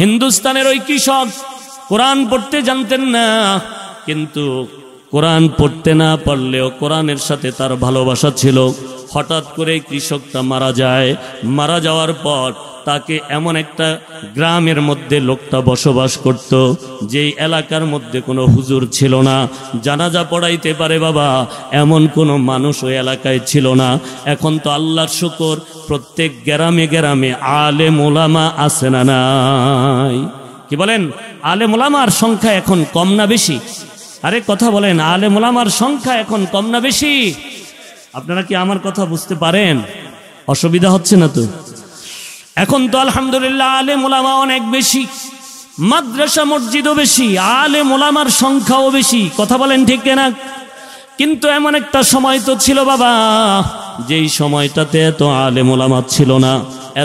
Speaker 1: হিন্দুস্তানের ওই কৃষক কোরআন পড়তে জানতেন না, কিন্তু কোরআন পড়তে না পারলেও কোরআনের সাথে তার ভালোবাসা ছিল। হঠাৎ করে কৃষকটা মারা যায়। মারা যাওয়ার পর তাকে এমন একটা গ্রামের মধ্যে লোকটা বসবাস করত, যেই এলাকার মধ্যে কোনো হুজুর ছিল না, জানাজা পড়াইতে পারে বাবা এমন কোনো মানুষ ওই এলাকায় ছিল না। এখন তো আল্লাহর শুকর, প্রত্যেক গ্রামে গ্রামে আলেম ওলামা আছে না নাই? কি বলেন? আলেম ওলামার সংখ্যা এখন কম না বেশি? আরে কথা বলেন, আলেম ওলামার সংখ্যা এখন কম না বেশি? আপনারা কি আমার কথা বুঝতে পারেন? অসুবিধা হচ্ছে না তো? এখন তো আলহামদুলিল্লাহ আলেম ওলামা অনেক বেশি, মাদ্রাসা মসজিদও বেশি, আলেম ওলামার সংখ্যাও বেশি। কথা বলেন ঠিক কিনা? কিন্তু এমন একটা সময় তো ছিল বাবা, যেই সময়টাতে এত আলেম ওলামা ছিল না,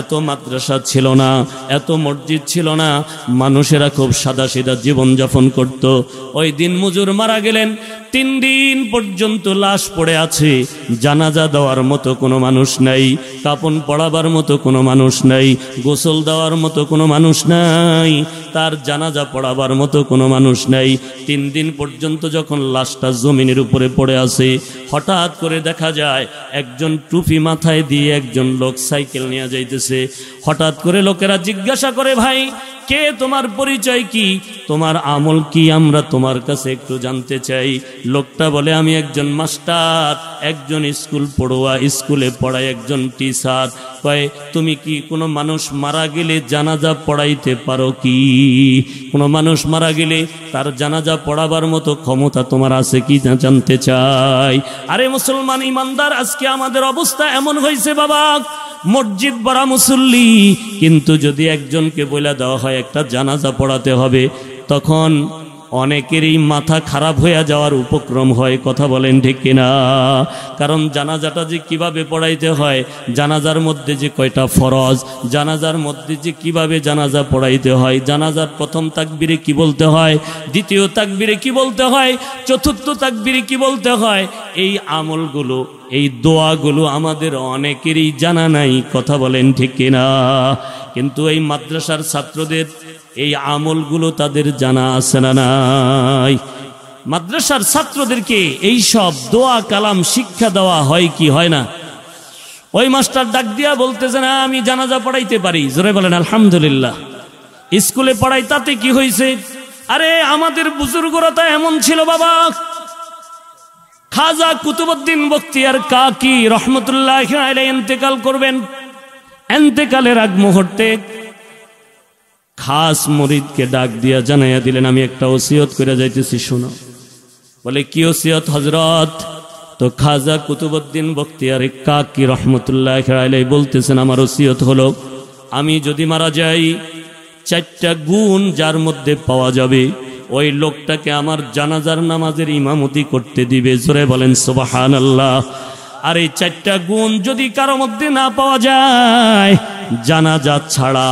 Speaker 1: এত মাদ্রাসা ছিল না, এত মসজিদ ছিল না, মানুষেরা খুব সাদাসিধা জীবনযাপন করত। ওই দিন মজুর মারা গেলেন, 3 দিন পর্যন্ত লাশ পড়ে আছে, জানাজা দেওয়ার মতো কোনো মানুষ নাই, কাপন পড়াবার মতো কোনো মানুষ নাই, গোসল দেওয়ার মতো কোনো মানুষ নাই, তার জানাজা পড়াবার মতো কোনো মানুষ নাই। 3 দিন পর্যন্ত যখন লাশটা জমিনের উপরে পড়ে আছে, হঠাৎ করে দেখা যায় একজন টুপি মাথায় দিয়ে একজন লোক সাইকেল নিয়ে যাইতেছে। হঠাৎ করে লোকেরা জিজ্ঞাসা করে, ভাই কে, তোমার পরিচয় কি, তোমার আমল কি, আমরা তোমার কাছে একটু জানতে চাই। লোকটা বলে, আমি একজন মাস্টার, একজন স্কুল পড়ুয়া, স্কুলে পড়াই, একজন টিচার। কয়, তুমি কি কোনো মানুষ মারা গেলে জানাজা পড়াইতে পারো কি? কোনো মানুষ মারা গেলে তার জানাজা পড়াবার মতো ক্ষমতা তোমার আছে কি জানতে চাই। আরে মুসলমান ইমানদার, আজকে আমাদের অবস্থা এমন হয়েছে বাবা, মসজিদ ভরা মুসল্লি, কিন্তু যদি একজনকে বলে দেওয়া হয় একটা জানাজা পড়াতে হবে, তখন অনেকেরই মাথা খারাপ হয়ে যাওয়ার উপক্রম হয়। কথা বলেন ঠিক কিনা? কারণ জানাজাটা যে কিভাবে পড়াইতে হয়, জানাজার মধ্যে যে কয়টা ফরজ, জানাজার মধ্যে যে কিভাবে জানাজা পড়াইতে হয়, জানাজার প্রথম তাকবীরে কি বলতে হয়, দ্বিতীয় তাকবীরে কি বলতে হয়, চতুর্থ তাকবীরে কি বলতে হয়, এই আমলগুলো, এই দোয়াগুলো আমাদের অনেকেরই জানা নাই। কথা বলেন ঠিক কিনা? কিন্তু এই মাদ্রাসার ছাত্রদের এই আমলগুলো তাদের জানা আছে না নাই? মাদ্রাসার ছাত্রদেরকে এই সব দোয়া কালাম শিক্ষা দেওয়া হয় কি হয় না? ওই মাস্টার ডাক দিয়া বলতেছে না আমি জানাজা পড়াইতে পারি, জোরে বলেন আলহামদুলিল্লাহ। স্কুলে পড়াই তাতে কি হয়েছে? আরে আমাদের বুজুর্গরা তো এমন ছিল বাবা। খাজা কুতুবউদ্দিন বখতিয়ার কাকি রহমতুল্লাহ আলাইহি ইন্তেকাল করবেন। ইন্তেকালের আগ মুহূর্তে খাস মুরিদকে ডাক দিয়া জানাইয়া দিলেন আমি একটা ওসিয়ত করে যাইতেছি, শোনো। বলে কি ওসিয়ত হযরত? তো খাজা কুতুবউদ্দিন বখতিয়ার কাকি রহমতুল্লাহ আলাইহি বলতেছেন আমার ওসিয়ত হলো আমি যদি মারা যাই, 4টা গুণ যার মধ্যে পাওয়া যাবে ওই লোকটাকে আমার জানাজার নামাজের ইমামতি করতে দিবে। জোরে বলেন সুবহানাল্লাহ। আর এই 4টা গুণ যদি কারো মধ্যে না পাওয়া যায়, জানাজা ছাড়া,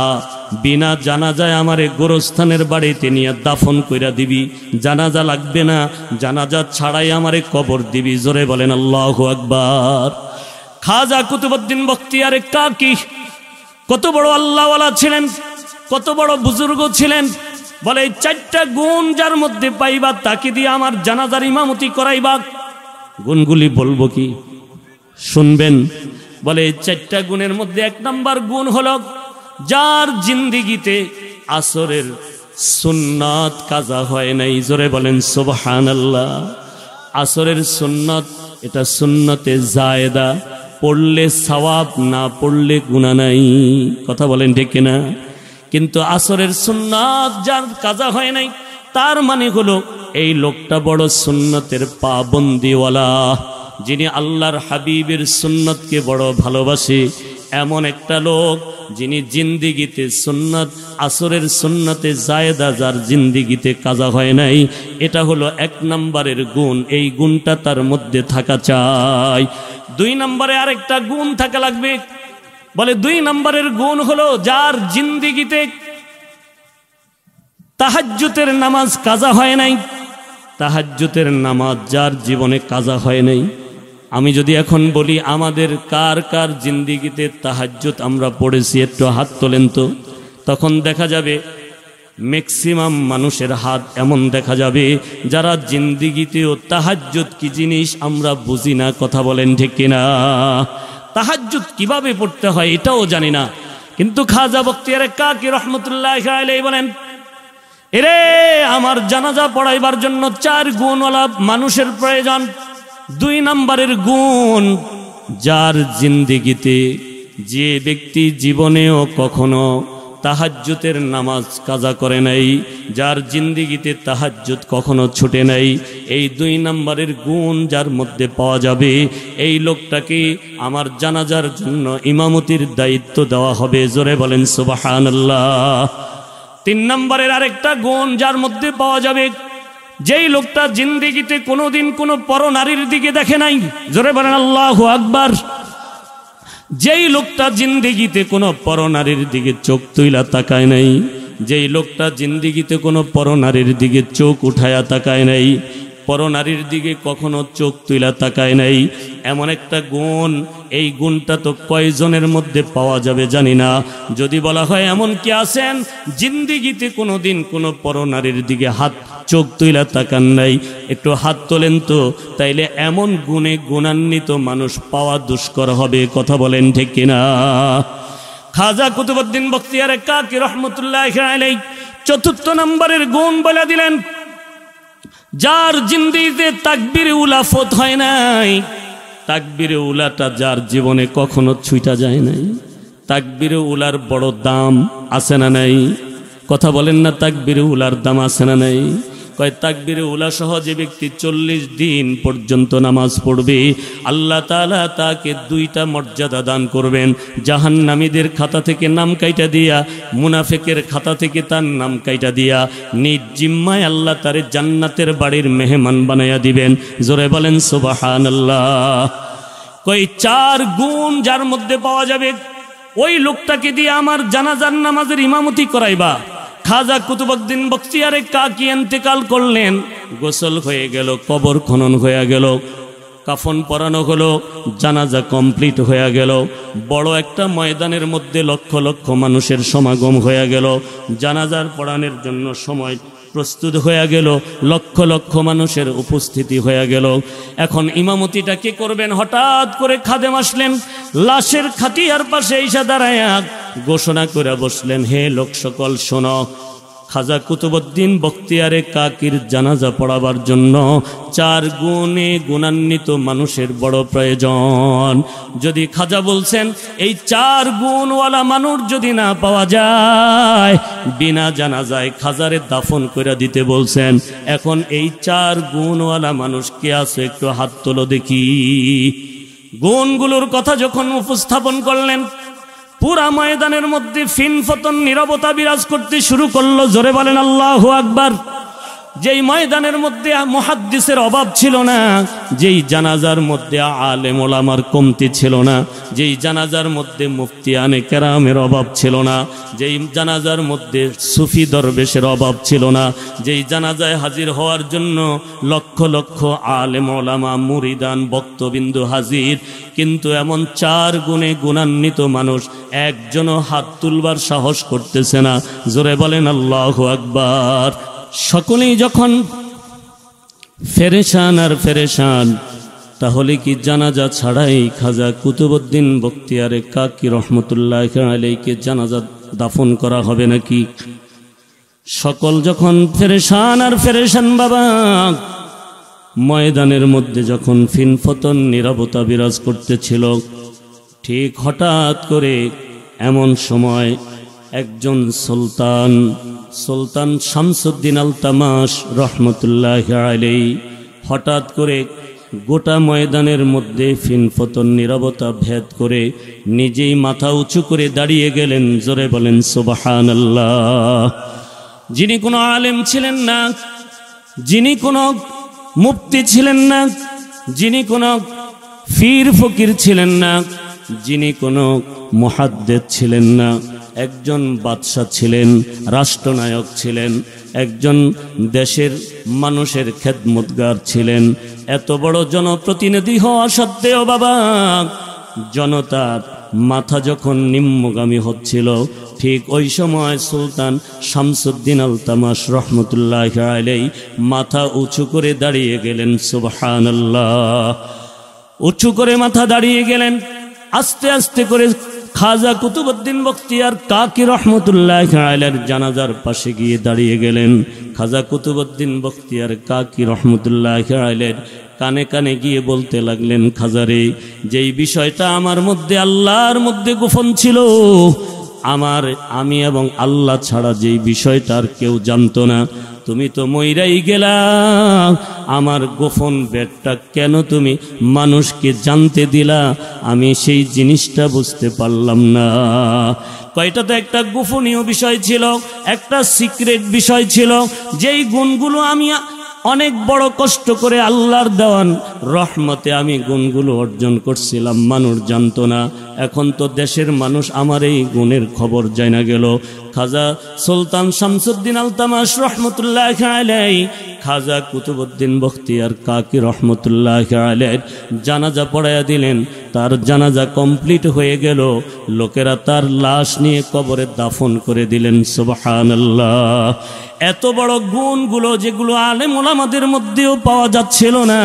Speaker 1: বিনা জানাজায় আমারে গোরস্থানের বাড়িতে নিয়ে দাফন কইরা দিবি, জানাজা লাগবে না, জানাজা ছাড়াই আমারে কবর দিবি। জোরে বলেন আল্লাহু আকবার। খাজা কুতুবউদ্দিন বখতিয়ার কাকি কত বড় আল্লাহওয়ালা ছিলেন, কত বড় বুজুর্গ ছিলেন। বলে 4টা গুণ যার মধ্যে পাইবা তাকে দিয়ে আমার জানাজার ইমামতি করাইবা। গুণগুলি বলবো কি? শুনবেন। বলে 4টা গুণের মধ্যে 1 নাম্বার গুণ হলো যার জিন্দেগিতে আসরের সুন্নাত কাজা হয় নাই। জোরে বলেন সুবহানাল্লাহ। আসরের সুন্নাত এটা সুন্নতে জায়েদা, পড়লে সওয়াব, না পড়লে গুনাহ নাই। কথা বলেন ঠিক কিনা? কিন্তু আসরের সুন্নাত যার কাজা হয় নাই, তার মানে হলো এই লোকটা বড় সুন্নতের পাবন্দিওয়ালা, যিনি আল্লাহর হাবিবের সুন্নতকে বড় ভালোবাসে, এমন একটা লোক যিনি জিন্দিগিতে সুন্নত, আসরের সুন্নতে জায়েদা যার জিন্দিগিতে কাজা হয় নাই, এটা হলো 1 নম্বরের গুণ। এই গুণটা তার মধ্যে থাকা চাই। 2 নম্বরে আরেকটা গুণ থাকা লাগবে। বলে 2 নম্বরের গুণ হলো যার জিন্দিগিতে তাহাজ্জুদের নামাজ কাজা হয় নাই। তাহাজ্জুদের নামাজ যার জীবনে কাজা হয় নাই। আমি যদি এখন বলি আমাদের কার কার জিন্দিগিতে তাহাজ্জুদ আমরা পড়েছি, একটু হাত তোলেন তো, তখন দেখা যাবে ম্যাক্সিমাম মানুষের হাত এমন দেখা যাবে যারা জিন্দিগিতেও তাহাজ্জুদ কি জিনিস আমরা বুঝি না। কথা বলেন ঠিক কিনা? তাহাজ্জুদ কিভাবে পড়তে হয় এটাও জানি না। কিন্তু খাজা বখতিয়ার কাকি রহমতুল্লাহ আলাইহি বলেন, এরে আমার জানাজা পড়াইবার জন্য 4 গুণওয়ালা মানুষের প্রয়োজন। 2 নম্বরের গুণ যার জিন্দেগিতে, যে ব্যক্তি জীবনেও কখনো তাহাজ্জুদের নামাজ কাজা করে নাই, যার জিন্দেগিতে তাহাজ্জুদ কখনো ছুটে নাই, এই 2 নম্বরের গুণ যার মধ্যে পাওয়া যাবে, এই লোকটাকে আমার জানাজার জন্য ইমামতির দায়িত্ব দেওয়া হবে। জোরে বলেন সুবহানাল্লাহ। 3 নম্বরের আরেকটা গুণ যার মধ্যে পাওয়া যাবে, যেই লোকটা জিন্দেগিতে কোনোদিন কোনো পরনারীর দিকে দেখে নাই। জোরে বলেন আল্লাহু আকবার। যেই লোকটা জিন্দেগিতে কোনো পরনারীর দিকে চোখ তুইলা তাকায় নাই, যেই লোকটা জিন্দেগিতে কোনো পরনারীর দিকে চোখ উঠায়া তাকায় নাই, পরনারীর দিকে কখনো চোখ তুইলা তাকায় নাই, এমন একটা গুণ, এই গুণটা তো কয়জনের মধ্যে পাওয়া যাবে জানি না। যদি বলা হয় এমন কি আছেন জিন্দেগিতে কোনোদিন কোনো পরনারীর দিকে হাত চোখ তুইলা তাকান নাই, একটু হাত তোলেন তো, তাইলে এমন গুণে গুণান্বিত মানুষ পাওয়া দুষ্কর হবে। কথা বলেন ঠিক কিনা? খাজা কুতুবউদ্দিন বখতিয়ার কাকি রহমতুল্লাহ আলাইহি 4 নম্বরের গুণ বলে দিলেন, যার জিন্দেগিতে তাকবীরে উলা ফত হয় নাই, তাকবীরে উলাটা যার জীবনে কখনো ছুঁটা যায় নাই। তাকবীরে উলার বড় দাম আছে না নাই? কথা বলেন না, তাকবীরে উলার দাম আছে না নাই? কয় তাকবীরে উলা সহ যে ব্যক্তি 40 দিন পর্যন্ত নামাজ পড়বে আল্লাহ তাআলা তাকে 2টা মর্যাদা দান করবেন। জাহান্নামীদের খাতা থেকে নাম কাইটা দিয়া, মুনাফিকের খাতা থেকে তার নাম কাইটা দিয়া নিজ জিম্মায় আল্লাহ তারে জান্নাতের বাড়ির মেহমান বানাইয়া দিবেন। জোরে বলেন সুবহানাল্লাহ। কই 4 গুণ যার মধ্যে পাওয়া যাবে ওই লোকটাকে দিয়ে আমার জানাজার নামাজের ইমামতি করাইবা। খাজা কুতুবউদ্দিন বখতিয়ারে কাকি ইন্তেকাল করলেন, গোসল হয়ে গেল, কবর খনন হয়ে গেল, কাফন পরানো হলো, জানাজা কমপ্লিট হয়ে গেল, বড় একটা ময়দানের মধ্যে লক্ষ লক্ষ মানুষের সমাগম হয়ে গেল, জানাজার পড়ানোর জন্য সময় প্রস্তুত হয়ে গেল, লক্ষ লক্ষ মানুষের উপস্থিতি হয়ে গেল। এখন ইমামতিটা কে করবেন? হঠাৎ করে খাদেম আসলেন, লাশের খাটিয়ার পাশে এসে দাঁড়ায়া ঘোষণা করে বসলেন, হে লোক সকল শোনো, খাজা কুতুবউদ্দিন বখতিয়ারে কাকির জানাজা পড়াবার জন্য 4 গুণে গুণান্বিত মানুষের বড় প্রয়োজন। যদি খাজা বলছেন এই 4 গুণওয়ালা মানুষ যদি না পাওয়া যায় বিনা জানাজায় খাজারে দাফন করে দিতে বলছেন। এখন এই 4 গুণওয়ালা মানুষ কে আছে একটু হাত তোলো দেখি। গুণগুলোর কথা যখন উপস্থাপন করলেন পুরা ময়দানের মধ্যে ফিনফতন নীরবতা বিরাজ করতে শুরু করলো। জোরে বলেন আল্লাহু আকবার। যেই ময়দানের মধ্যে মুহাদ্দিসের অভাব ছিল না, যেই জানাজার মধ্যে আলেম ওলামার কমতি ছিল না, যেই জানাজার মধ্যে মুফতিয়ানে কেরামের অভাব ছিল না, যেই জানাজার মধ্যে সুফি দরবেশের অভাব ছিল না, যেই জানাজায় হাজির হওয়ার জন্য লক্ষ লক্ষ আলেম ওলামা মুরিদান ভক্তবিন্দু হাজির, কিন্তু এমন 4 গুণে গুণান্বিত মানুষ একজনও হাত তুলবার সাহস করতেছে না। জোরে বলেন আল্লাহু আকবার। সকলেই যখন ফেরেশান আর ফেরেশান, তাহলে কি জানাজা ছাড়াই খাজা কুতুবউদ্দিন বখতিয়ারে কাকি রহমতুল্লাহ আলাইহিকে জানাজা দাফন করা হবে নাকি? সকল যখন ফেরেশান আর ফেরেশান বাবা, ময়দানের মধ্যে যখন ফিনফতন নীরবতা বিরাজ করতেছিল, ঠিক হঠাৎ করে এমন সময় একজন সুলতান শামসুদ্দিন আলতামাশ রহমতুল্লাহ আলাইহি হঠাৎ করে গোটা ময়দানের মধ্যে ফিনফতন নীরবতা ভেদ করে নিজেই মাথা উঁচু করে দাঁড়িয়ে গেলেন। জোরে বলেন সুবহানাল্লাহ। যিনি কোনো আলেম ছিলেন না, যিনি কোনো মুফতি ছিলেন না, যিনি কোনো পীর ফকির ছিলেন না, যিনি কোনো মুহাদ্দিস ছিলেন না, একজন বাদশা ছিলেন, রাষ্ট্রনায়ক ছিলেন, একজন দেশের মানুষের খেদমতগার ছিলেন। এত বড় জনপ্রতিনিধি হওয়া সত্ত্বেও বাবা, জনতার মাথা যখন নিম্নগামী হচ্ছিল, ঠিক ওই সময় সুলতান শামসুদ্দিন আলতামাশ রহমতুল্লাহ আলাইহি মাথা উঁচু করে দাঁড়িয়ে গেলেন। সুবহানাল্লাহ। উঁচু করে মাথা দাঁড়িয়ে গেলেন। আস্তে আস্তে করে খাজা কুতুবউদ্দিন বখতিয়ার কাকি রহমতুল্লাহ আলাইহির জানাজার পাশে গিয়ে দাঁড়িয়ে গেলেন। খাজা কুতুবউদ্দিন বখতিয়ার কাকি রহমতুল্লাহ আলাইহির কানে কানে গিয়ে বলতে লাগলেন, খাজারে, যেই বিষয়টা আমার মধ্যে আল্লাহর মধ্যে গোপন ছিল, আমি এবং আল্লাহ ছাড়া যেই বিষয়টার কেউ জানতো না, তুমি তো মইরাই গেলা, আমার গোপন বেদটা কেন তুমি মানুষকে জানতে দিলা? আমি সেই জিনিসটা বুঝতে পারলাম না। কয়টা তো একটা গোপনীয় বিষয় ছিল, একটা সিক্রেট বিষয় ছিল, যেই গুণগুলো আমি অনেক বড় কষ্ট করে আল্লাহর দেওয়ান রহমতে আমি গুণগুলো অর্জন করছিলাম, মানুষ জানতো না। এখন তো দেশের মানুষ আমার এই গুণের খবর জানা গেল। খাজা সুলতান শামসুদ্দিন আলতামাশ রহমতুল্লাহ আলাইহি খাজা কুতুবউদ্দিন বখতিয়ার কাকি রহমতুল্লাহ আলাইহি জানাজা পড়াইয়া দিলেন। তার জানাজা কমপ্লিট হয়ে গেল, লোকেরা তার লাশ নিয়ে কবরে দাফন করে দিলেন। সুবহানাল্লাহ। এত বড় গুণগুলো যেগুলো আলেম ওলামাদের মধ্যেও পাওয়া যাচ্ছিল না,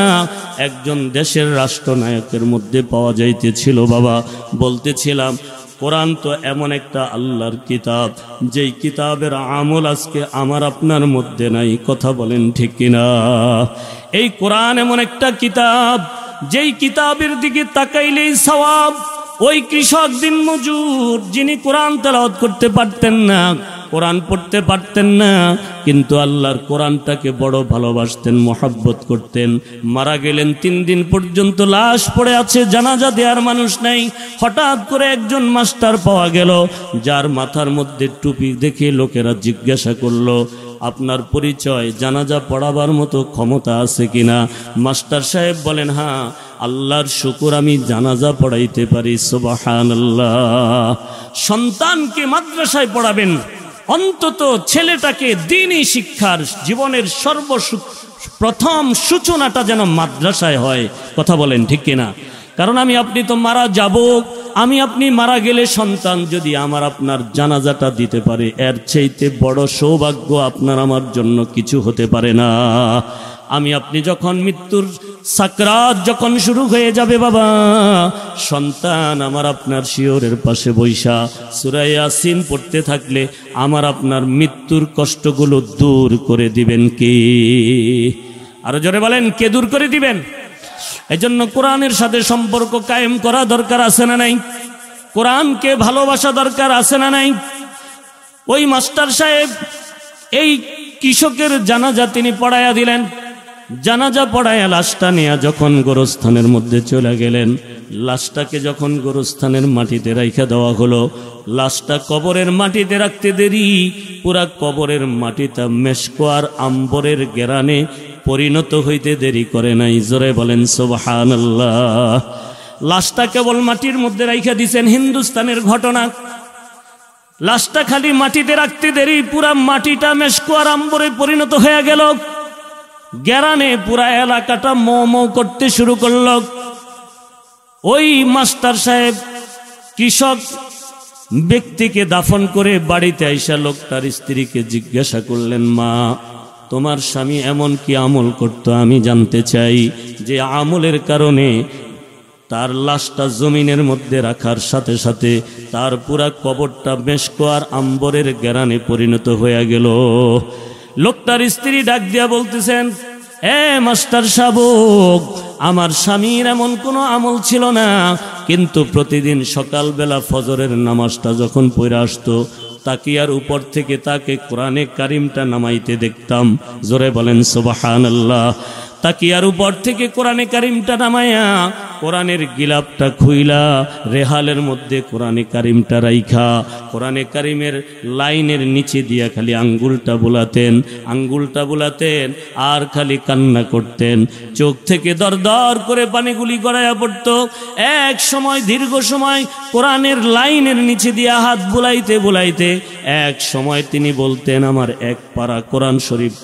Speaker 1: একজন দেশের রাষ্ট্রনায়কের মধ্যে পাওয়া যাইতেছিল। বাবা, বলতেছিলাম কোরআন তো এমন একটা আল্লাহর কিতাব, যেই কিতাবের আমল আজকে আমার আপনার মধ্যে নাই। কথা বলেন ঠিক কিনা? এই কোরআন এমন একটা কিতাব, যেই কিতাবের দিকে তাকাইলেই সওয়াব, ওই কৃষক দিন মজুর যিনি কোরআন তেলাওয়াত করতে পারতেন না, কোরআন পড়তে পারতেন না, কিন্তু আল্লাহর কোরআনটাকে বড় ভালোবাসতেন, মহব্বত করতেন। মারা গেলেন, 3 দিন পর্যন্ত লাশ পড়ে আছে, জানাজা দেওয়ার মানুষ নাই। হঠাৎ করে একজন মাস্টার পাওয়া গেল, যার মাথার মধ্যে টুপি দেখে লোকেরা জিজ্ঞাসা করলো, আপনার পরিচয়, জানাজা পড়াবার মতো ক্ষমতা আছে কিনা? মাস্টার সাহেব বলেন, হ্যাঁ, আল্লাহর শুকর, আমি জানাজা পড়াইতে পারি। সুবহানাল্লাহ। সন্তানকে মাদ্রাসায় পড়াবেন, অন্তত ছেলেটাকে দ্বীনি শিক্ষার জীবনের প্রথম সূচনাটা যেন মাদ্রাসায় হয়। কথা বলেন ঠিক কিনা? কারণ আমি আপনি তো মারা যাব, আমি আপনি মারা গেলে সন্তান যদি আমার আপনার জানাজাটা দিতে পারে, এর চাইতে বড় সৌভাগ্য আপনার আমার জন্য কিছু হতে পারে না। আমি আপনি যখন মৃত্যুর সাকরাত যখন শুরু হয়ে যাবে বাবা, সন্তান আমার আপনার শিয়রের পাশে বৈশা সূরা ইয়াসিন পড়তে থাকলে আমার আপনার মৃত্যুর কষ্টগুলো দূর করে দিবেন কে? আরো জোরে বলেন, কে দূর করে দিবেন? এজন্য কোরআনের সাথে সম্পর্ক কায়েম করা দরকার আছে না নাই? কোরআনকে ভালোবাসা দরকার আছে না নাই? ওই মাস্টার সাহেব এই কৃষকের জানাজা তিনি পড়াইয়া দিলেন। জানাজা পড়াইয়া লাশটা নিয়ে যখন গোরস্থানের মধ্যে চলে গেলেন, লাশটাকে যখন গোরস্থানের মাটিতে রাইখা দেওয়া হলো, লাশটা কবরের মাটিতে রাখতে দেরি, পুরা কবরের মাটিটা মেশকো আর আম্বরের গেরানে পরিণত হইতে দেরি করে নাই। জোরে বলেন সুবহানাল্লাহ। লাশটা কেবল মাটির মধ্যে রাইখা দিছেন, হিন্দুস্তানের ঘটনা। লাশটা খালি মাটিতে রাখতে দেরি, পুরা মাটিটা মেশকো আর আম্বরে পরিণত হয়ে গেল। গেরানে পুরা এলাকাটা মো মো করতে শুরু করল। ওই মাস্টার সাহেব কৃষক ব্যক্তিকে দাফন করে বাড়িতে আইসা লোকটার স্ত্রীকে জিজ্ঞাসা করলেন, মা, তোমার স্বামী এমন কি আমল করতো আমি জানতে চাই, যে আমলের কারণে তার লাশটা জমিনের মধ্যে রাখার সাথে সাথে তার পুরা কবরটা মেশকো আর আম্বরের গেরানে পরিণত হয়ে গেল। লোকটার স্ত্রী ডাক দিয়া বলতেছেন, মাস্টার সাহেব, আমার স্বামীর এমন কোনো আমল ছিল না, কিন্তু প্রতিদিন সকালবেলা ফজরের নামাজটা যখন পড়ে আসতো, তাকিয়ার উপর থেকে তাকে কোরআনে কারিমটা নামাইতে দেখতাম। জোরে বলেন সুবহানাল্লাহ। তাকিয়ার উপর থেকে কোরআনে কারিমটা নামাইয়া কোরআনের গিলাপটা খুইলা রেহালের মধ্যে কোরআনে কারিমটা রাইখা কোরআনে কারিমের লাইনের নিচে দিয়া খালি আঙ্গুলটা বুলাতেন আর খালি কান্না করতেন। চোখ থেকে দরদর করে পানিগুলি গড়াইয়া পড়ত। এক সময় দীর্ঘ সময় কোরআনের লাইনের নিচে দিয়া হাত বুলাইতে এক সময় তিনি বলতেন, আমার এক পারা কোরআন শরীফ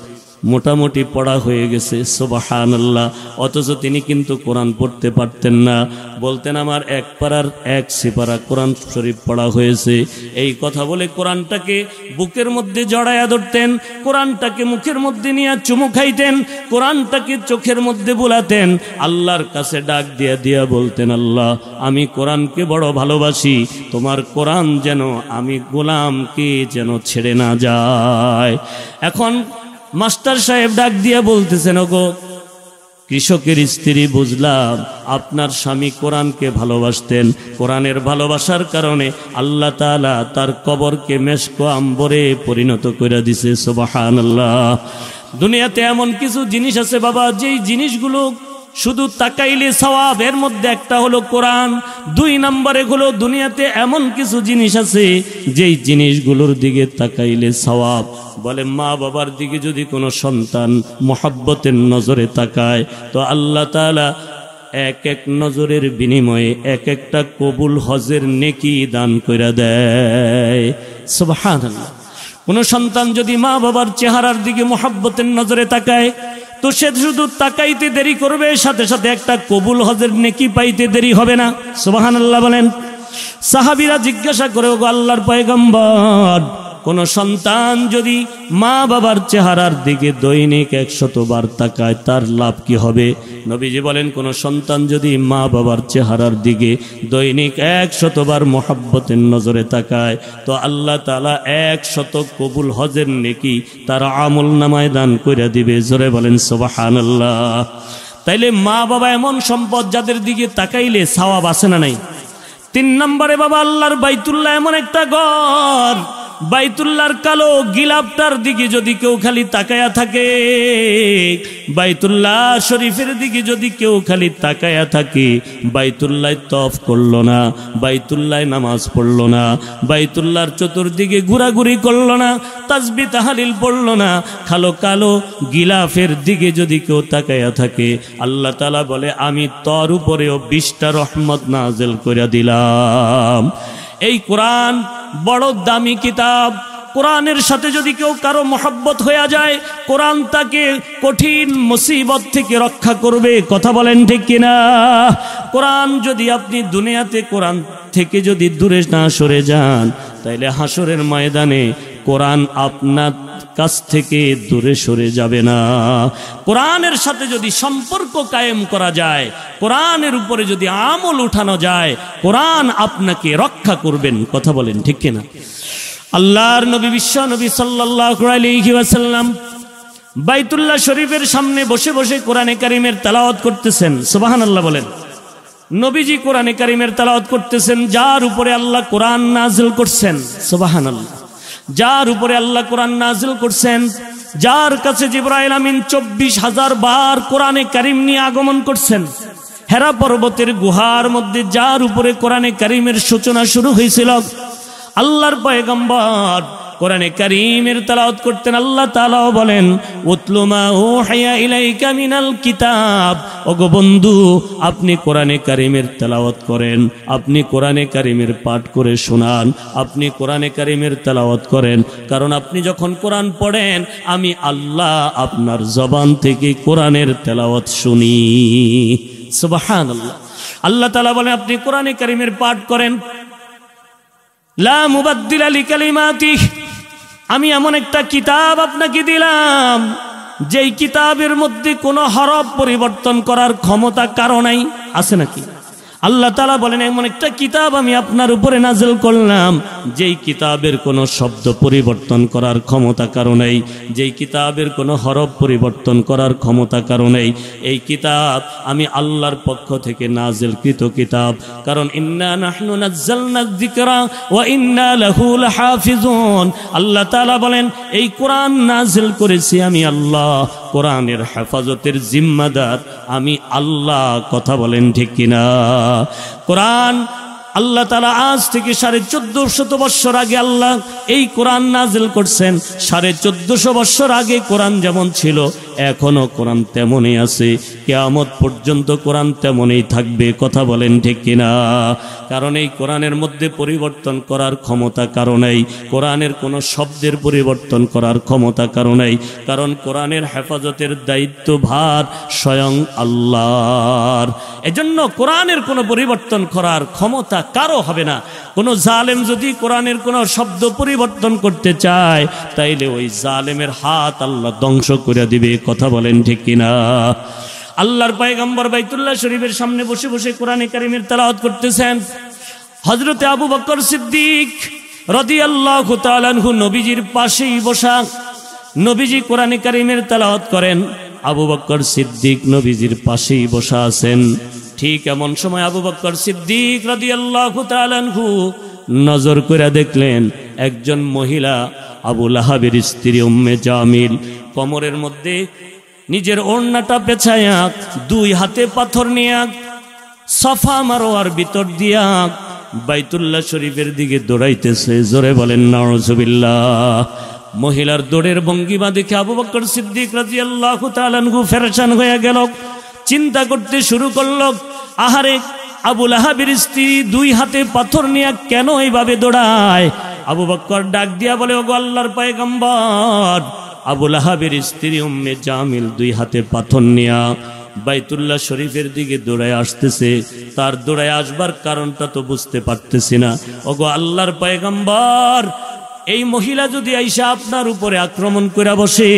Speaker 1: মোটামুটি পড়া হয়ে গেছে। সুবহানাল্লাহ। অথচ তিনি কিন্তু কোরআন পড়তে পারতেন না। বলতেন, আমার এক পারার এক সিপারা কোরআন শরীফ পড়া হয়েছে। এই কথা বলে কোরআনটাকে বুকের মধ্যে জড়াইয়া ধরতেন, কোরআনটাকে মুখের মধ্যে নিয়ে চুমু খাইতেন, কোরআনটাকে চোখের মধ্যে বুলাতেন, আল্লাহর কাছে ডাক দিয়া বলতেন, আল্লাহ, আমি কোরআনকে বড় ভালোবাসি, তোমার কোরআন যেন আমি গোলামকে যেন ছেড়ে না যায়। এখন মাস্টার সাহেব ডাক দিয়া বলতেছেন, ওগো কৃষকের স্ত্রী, বুঝলাম আপনার স্বামী কোরআনকে ভালোবাসতেন, কোরআনের ভালোবাসার কারণে আল্লাহ তাআলা তার কবরকে মেশকো আম্বরে পরিণত করে দিছে। সুবহানাল্লাহ। দুনিয়াতে এমন কিছু জিনিস আছে বাবা, যেই জিনিসগুলো শুধু তাকাইলে সওয়াব। এর মধ্যে একটা হলো কোরআন, 2 নম্বরে হলো দুনিয়াতে এমন কিছু জিনিস আছে যেই জিনিসগুলোর দিকে তাকাইলে সওয়াব। বলে, মা বাবার দিকে যদি কোনো সন্তান মহব্বতের নজরে তাকায়, তো আল্লাহ তাআলা এক এক নজরের বিনিময়ে এক একটা কবুল হজের নেকি দান কইরা দেয়। সুবহানাল্লাহ। কোনো সন্তান যদি মা বাবার চেহারার দিকে মহব্বতের নজরে তাকায়, তো সে শুধু তাকাইতে দেরি করবে, সাথে সাথে একটা কবুল হজের নেকি পাইতে দেরি হবে না। সুবহানাল্লাহ বলেন। সাহাবীরা জিজ্ঞাসা করে, ওগো আল্লাহর পয়গম্বর, কোন সন্তান যদি মা বাবার চেহারার দিকে দৈনিক 100 বার তাকায়, তার লাভ কি হবে? নবীজি বলেন, কোন সন্তান যদি মা বাবার চেহারার দিকে দৈনিক 100 বার মহব্বতের নজরে তাকায়, তো আল্লাহ তাআলা 100 কবুল হজের নেকি তার আমল নামায় দান করে দিবে। জোরে বলেন সুবহানাল্লাহ। তাইলে মা বাবা এমন সম্পদ, যাদের দিকে তাকাইলে সওয়াব আছে না নাই? তিন নম্বরে বাবা আল্লাহর বাইতুল্লাহ এমন একটা ঘর, বাইতুল্লাহর কালো গিলাপটার দিকে যদি কেউ খালি তাকায়া থাকে, বাইতুল্লাহ শরীফের দিকে যদি কেউ খালি তাকায়া থাকে, বাইতুল্লাহ তওয়াফ করলো না, বাইতুল্লাহ নামাজ পড়লো না, বাইতুল্লাহর চতুর্দিকে ঘোরাঘুরি করলো না, তাসবিহ তাহলিল পড়লো না, কালো কালো গিলাফের দিকে যদি কেউ তাকায়া থাকে, আল্লাহ তাআলা বলে আমি তোর উপরেও 20টা রহমত নাযিল করে দিলাম। এই কোরআন বড় দামি কিতাব। কোরআনের সাথে যদি কেউ কারো মহব্বত হয়ে যায়, কোরআন তাকে কঠিন মুসিবত থেকে রক্ষা করবে। কথা বলেন ঠিক কিনা? কোরআন যদি আপনি দুনিয়াতে কোরআন থেকে যদি দূরে না সরে যান, তাইলে হাসরের ময়দানে কোরআন আপনার কাছ থেকে দূরে সরে যাবে না। কোরআনের সাথে যদি সম্পর্ক কায়েম করা যায়, কোরআনের উপরে যদি আমল উঠানো যায়, কোরআন আপনাকে রক্ষা করবেন। কথা বলেন ঠিক কিনা? আল্লাহর নবী বিশ্ব নবী সাল্লাল্লাহু আলাইহি ওয়াসাল্লাম বাইতুল্লাহ শরীফের সামনে বসে বসে কোরআনে কারীমের তেলাওয়াত করতেছেন। সুবহানাল্লাহ বলেন। নবীজি কোরআনে কারীমের তেলাওয়াত করতেছেন, যার উপরে আল্লাহ কোরআন নাযিল করছেন। সুবহানাল্লাহ। যার উপরে আল্লাহ কোরআন নাযিল করছেন, যার কাছে জিবরাইল আমিন 24,000 বার কোরআনে কারীম নিয়ে আগমন করছেন। হেরা পর্বতের গুহার মধ্যে যার উপরে কোরআনে কারীমের সূচনা শুরু হয়েছিল, আল্লাহর পয়গম্বর কোরআনে কারীমের তেলাওয়াত করতেন। আল্লাহ তাআলা বলেন, উতলু মা উহিয়া ইলাইকা মিনাল কিতাব। ওগো বন্ধু, আপনি কোরআনে কারীমের তেলাওয়াত করেন, আপনি কোরআনে কারীমের পাঠ করে শোনান, আপনি কোরআনে কারীমের তেলাওয়াত করেন। কারণ আপনি যখন কোরআন পড়েন, আমি আল্লাহ আপনার জবান থেকে কোরআনের তেলাওয়াত শুনি। সুবহানাল্লাহ। আল্লাহ তাআলা বলেন, আপনি কোরআনে কারীমের পাঠ করেন। লা মুবাদ্দিলা লিকালিমাতিহি। আমি এমন একটা কিতাব আপনাকে দিলাম, যেই কিতাবের মধ্যে কোনো হরফ পরিবর্তন করার ক্ষমতা কারো নাই। আছে নাকি? আল্লাহ তাআলা বলেন, এমন একটা কিতাব আমি আপনার উপরে নাযিল করলাম, যেই কিতাবের কোনো শব্দ পরিবর্তন করার ক্ষমতা কারো নেই, যেই কিতাবের কোনো হরফ পরিবর্তন করার ক্ষমতা কারো নেই। এই কিতাব আমি আল্লাহর পক্ষ থেকে নাযিলকৃত কিতাব। কারণ ইন্না নাহনু নাযালনা যিকরা ওয়া ইন্না লাহু লাহাফিজুন। আল্লাহ তাআলা বলেন, এই কোরআন নাযিল করেছি আমি আল্লাহ, কোরআনের হেফাজতের জিম্মাদার আমি আল্লাহ। কথা বলেন ঠিক কিনা? কোরআন আল্লাহ তাআলা আজ থেকে 1450 বছর আগে আল্লাহ এই কোরআন নাযিল করছেন। 1450 বছর আগে কোরআন যেমন ছিল, এখনো কোরআন তেমনই আছে, কিয়ামত পর্যন্ত কোরআন তেমনই থাকবে। কথা বলেন ঠিক কিনা? কারণ এই কোরআনের মধ্যে পরিবর্তন করার ক্ষমতা কারো নেই, কোরআনের কোনো শব্দের পরিবর্তন করার ক্ষমতা কারো নেই। কারণ কোরআনের হেফাজতের দায়িত্ব ভার স্বয়ং আল্লাহর। এজন্য কোরআনের কোনো পরিবর্তন করার ক্ষমতা কারো হবে না। কোনো জালেম যদি কোরআনের কোনো শব্দ পরিবর্তন করতে চায়, তাইলে ওই জালেমের হাত আল্লাহ ধ্বংস করে দিবে। কথা বলেন ঠিক কিনা? আল্লাহর পয়গম্বর বাইতুল্লাহ শরীফের সামনে বসে বসে কোরআনে কারীমের তেলাওয়াত করতেছেন। হযরতে আবু বকর সিদ্দিক রাদিয়াল্লাহু তাআলা আনহু নবীজির পাশেই বসা। নবীজি কোরআনে কারীমের তেলাওয়াত করেন, আবু বকর সিদ্দিক নবীজির পাশেই বসা আছেন। ঠিক এমন সময় আবু বকর সিদ্দিক রাদিয়াল্লাহু তাআলা আনহু নজর করে দেখলেন, একজন মহিলা আবু লাহাবের স্ত্রী উম্মে জামিল কোমরের মধ্যে নিজের ওড়নাটা পেঁচায়া, দুই হাতে পাথর নিয়ে সাফা মারওয়ার ভিতর দিয়া বাইতুল্লাহ শরীফের দিকে দৌড়াইতেছে। জোরে বলেন নাউজুবিল্লাহ। মহিলার দৌড়ের ভঙ্গিমা দেখে আবু বকর সিদ্দিক রাদিয়াল্লাহু তাআলা আনহু পেরেশান হয়ে গেল। চিন্তা করতে শুরু করল, আহারে, আবু লাহাবের স্ত্রী দুই হাতে পাথর নিয়ে কেন এইভাবে দৌড়ায়? আবু বকর ডাক দিয়া বলে, ওগো আল্লাহর পয়গম্বর, আবু লাহাবের স্ত্রী উম্মে জামিল দুই হাতে পাথর নিয়া বাইতুল্লাহ শরীফের দিকে দৌড়ায় আসতেছে। তার দৌড়ায় আসবার কারণটা তো বুঝতে পারতেছি না। ওগো আল্লাহর পয়গম্বর, এই মহিলা যদি আইসা আপনার উপরে আক্রমণ করে বসে,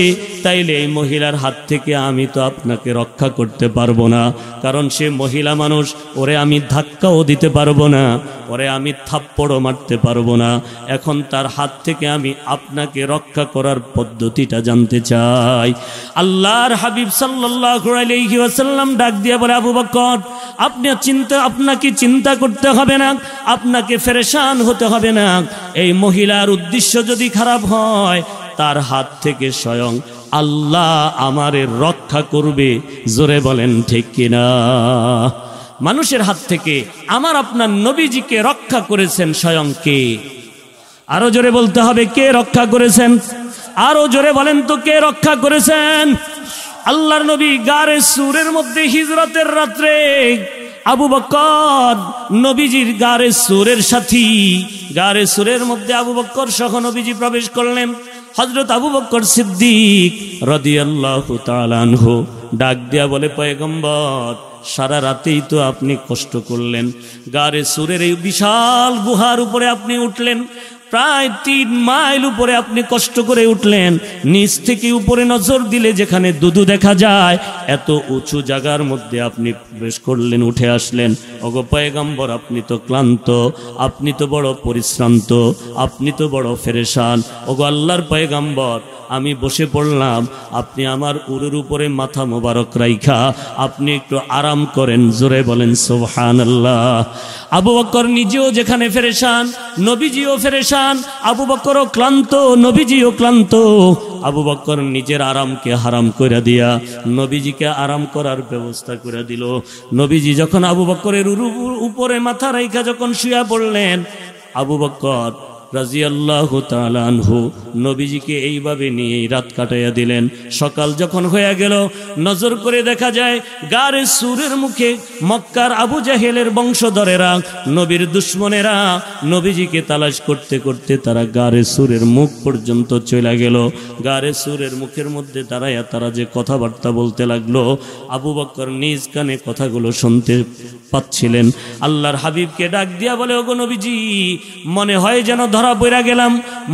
Speaker 1: তাইলে এই মহিলার হাত থেকে আমি তো আপনাকে রক্ষা করতে পারবো না। কারণ সে মহিলা মানুষ, ওরে আমি ধাক্কাও দিতে পারবো না, ওরে আমি থাপ্পড়ও মারতে পারবো না। এখন তার হাত থেকে আমি আপনাকে রক্ষা করার পদ্ধতিটা জানতে চাই। আল্লাহর হাবিব সাল্লাল্লাহু আলাইহি ওয়াসাল্লাম ডাক দিয়ে বলে, আবু বকর আপনাকে চিন্তা করতে হবে না, আপনাকে পেরেশান হতে হবে না। এই মহিলার উদ্দেশ্য যদি খারাপ হয়, তার হাত থেকে স্বয়ং আল্লাহ আমারে রক্ষা করবে। জোরে বলেন ঠিক কিনা? মানুষের হাত থেকে আমার আপনার নবীজিকে রক্ষা করেছেন স্বয়ং কে? আরো জোরে বলতে হবে, কে রক্ষা করেছেন? আরো জোরে বলেন তো, কে রক্ষা করেছেন? আল্লাহর নবী গারে সুরের মধ্যে হিজরতের রাত্রে আবু বকর নবীজির গারে সুরের সাথী, গারে সুরের মধ্যে আবু বকর সহ নবীজি প্রবেশ করলেন। হযরত আবু বকর সিদ্দিক রাদিয়াল্লাহু তাআলা আনহু ডাক দিয়া বলে, পয়গম্বর, সারা রাতেই তো আপনি কষ্ট করলেন, গারে সুরের এই বিশাল গুহার উপরে আপনি উঠলেন, প্রায় 3 মাইল উপরে আপনি কষ্ট করে উঠলেন। নিচ থেকে উপরে নজর দিলে যেখানে দুদু দেখা যায়, এত উঁচু জায়গার মধ্যে আপনি প্রবেশ করলেন, উঠে আসলেন। ওগো পয়গম্বর, আপনি তো ক্লান্ত, আপনি তো বড় পরিশ্রান্ত, আপনি তো বড় পেরেশান। ওগো আল্লাহর পয়গম্বর, আমি বসে পড়লাম, আপনি আমার উরুর উপরে মাথা মোবারক রাইখা আপনি একটু আরাম করেন। জোরে বলেন সুবহানাল্লাহ। আবু বকর নিজেও যেখানে পেরেশান, নবীজিও পেরেশান, আবু বকরও ক্লান্ত, নবীজিও ক্লান্ত। আবু বকর নিজের আরামকে হারাম করে দিয়া নবীজিকে আরাম করার ব্যবস্থা করে দিল। নবীজি যখন আবু বকরের উরুর উপরে মাথা রাইখা যখন শুয়া পড়লেন, আবু বকর রাদিয়াল্লাহু তাআলা আনহু নবীজিকে এইভাবে নিয়ে রাত কাটাইয়া দিলেন। সকাল যখন হয়ে গেল, নজর করে দেখা যায় গারে সুরের মুখে মক্কার আবু জাহেলের বংশধরেরা, নবীর দুশমনেরা নবীজিকে তালাশ করতে করতে তারা গারে সুরের মুখ পর্যন্ত চলে গেল। গারে সুরের মুখের মধ্যে দাঁড়াইয়া তারা যে কথাবার্তা বলতে লাগলো, আবু বকর নিজ কানে কথাগুলো শুনতে পাচ্ছিলেন। আল্লাহর হাবিবকে ডাক দিয়া বলে, ওগো নবীজি, মনে হয় যেন ধরা পড়া গেলাম,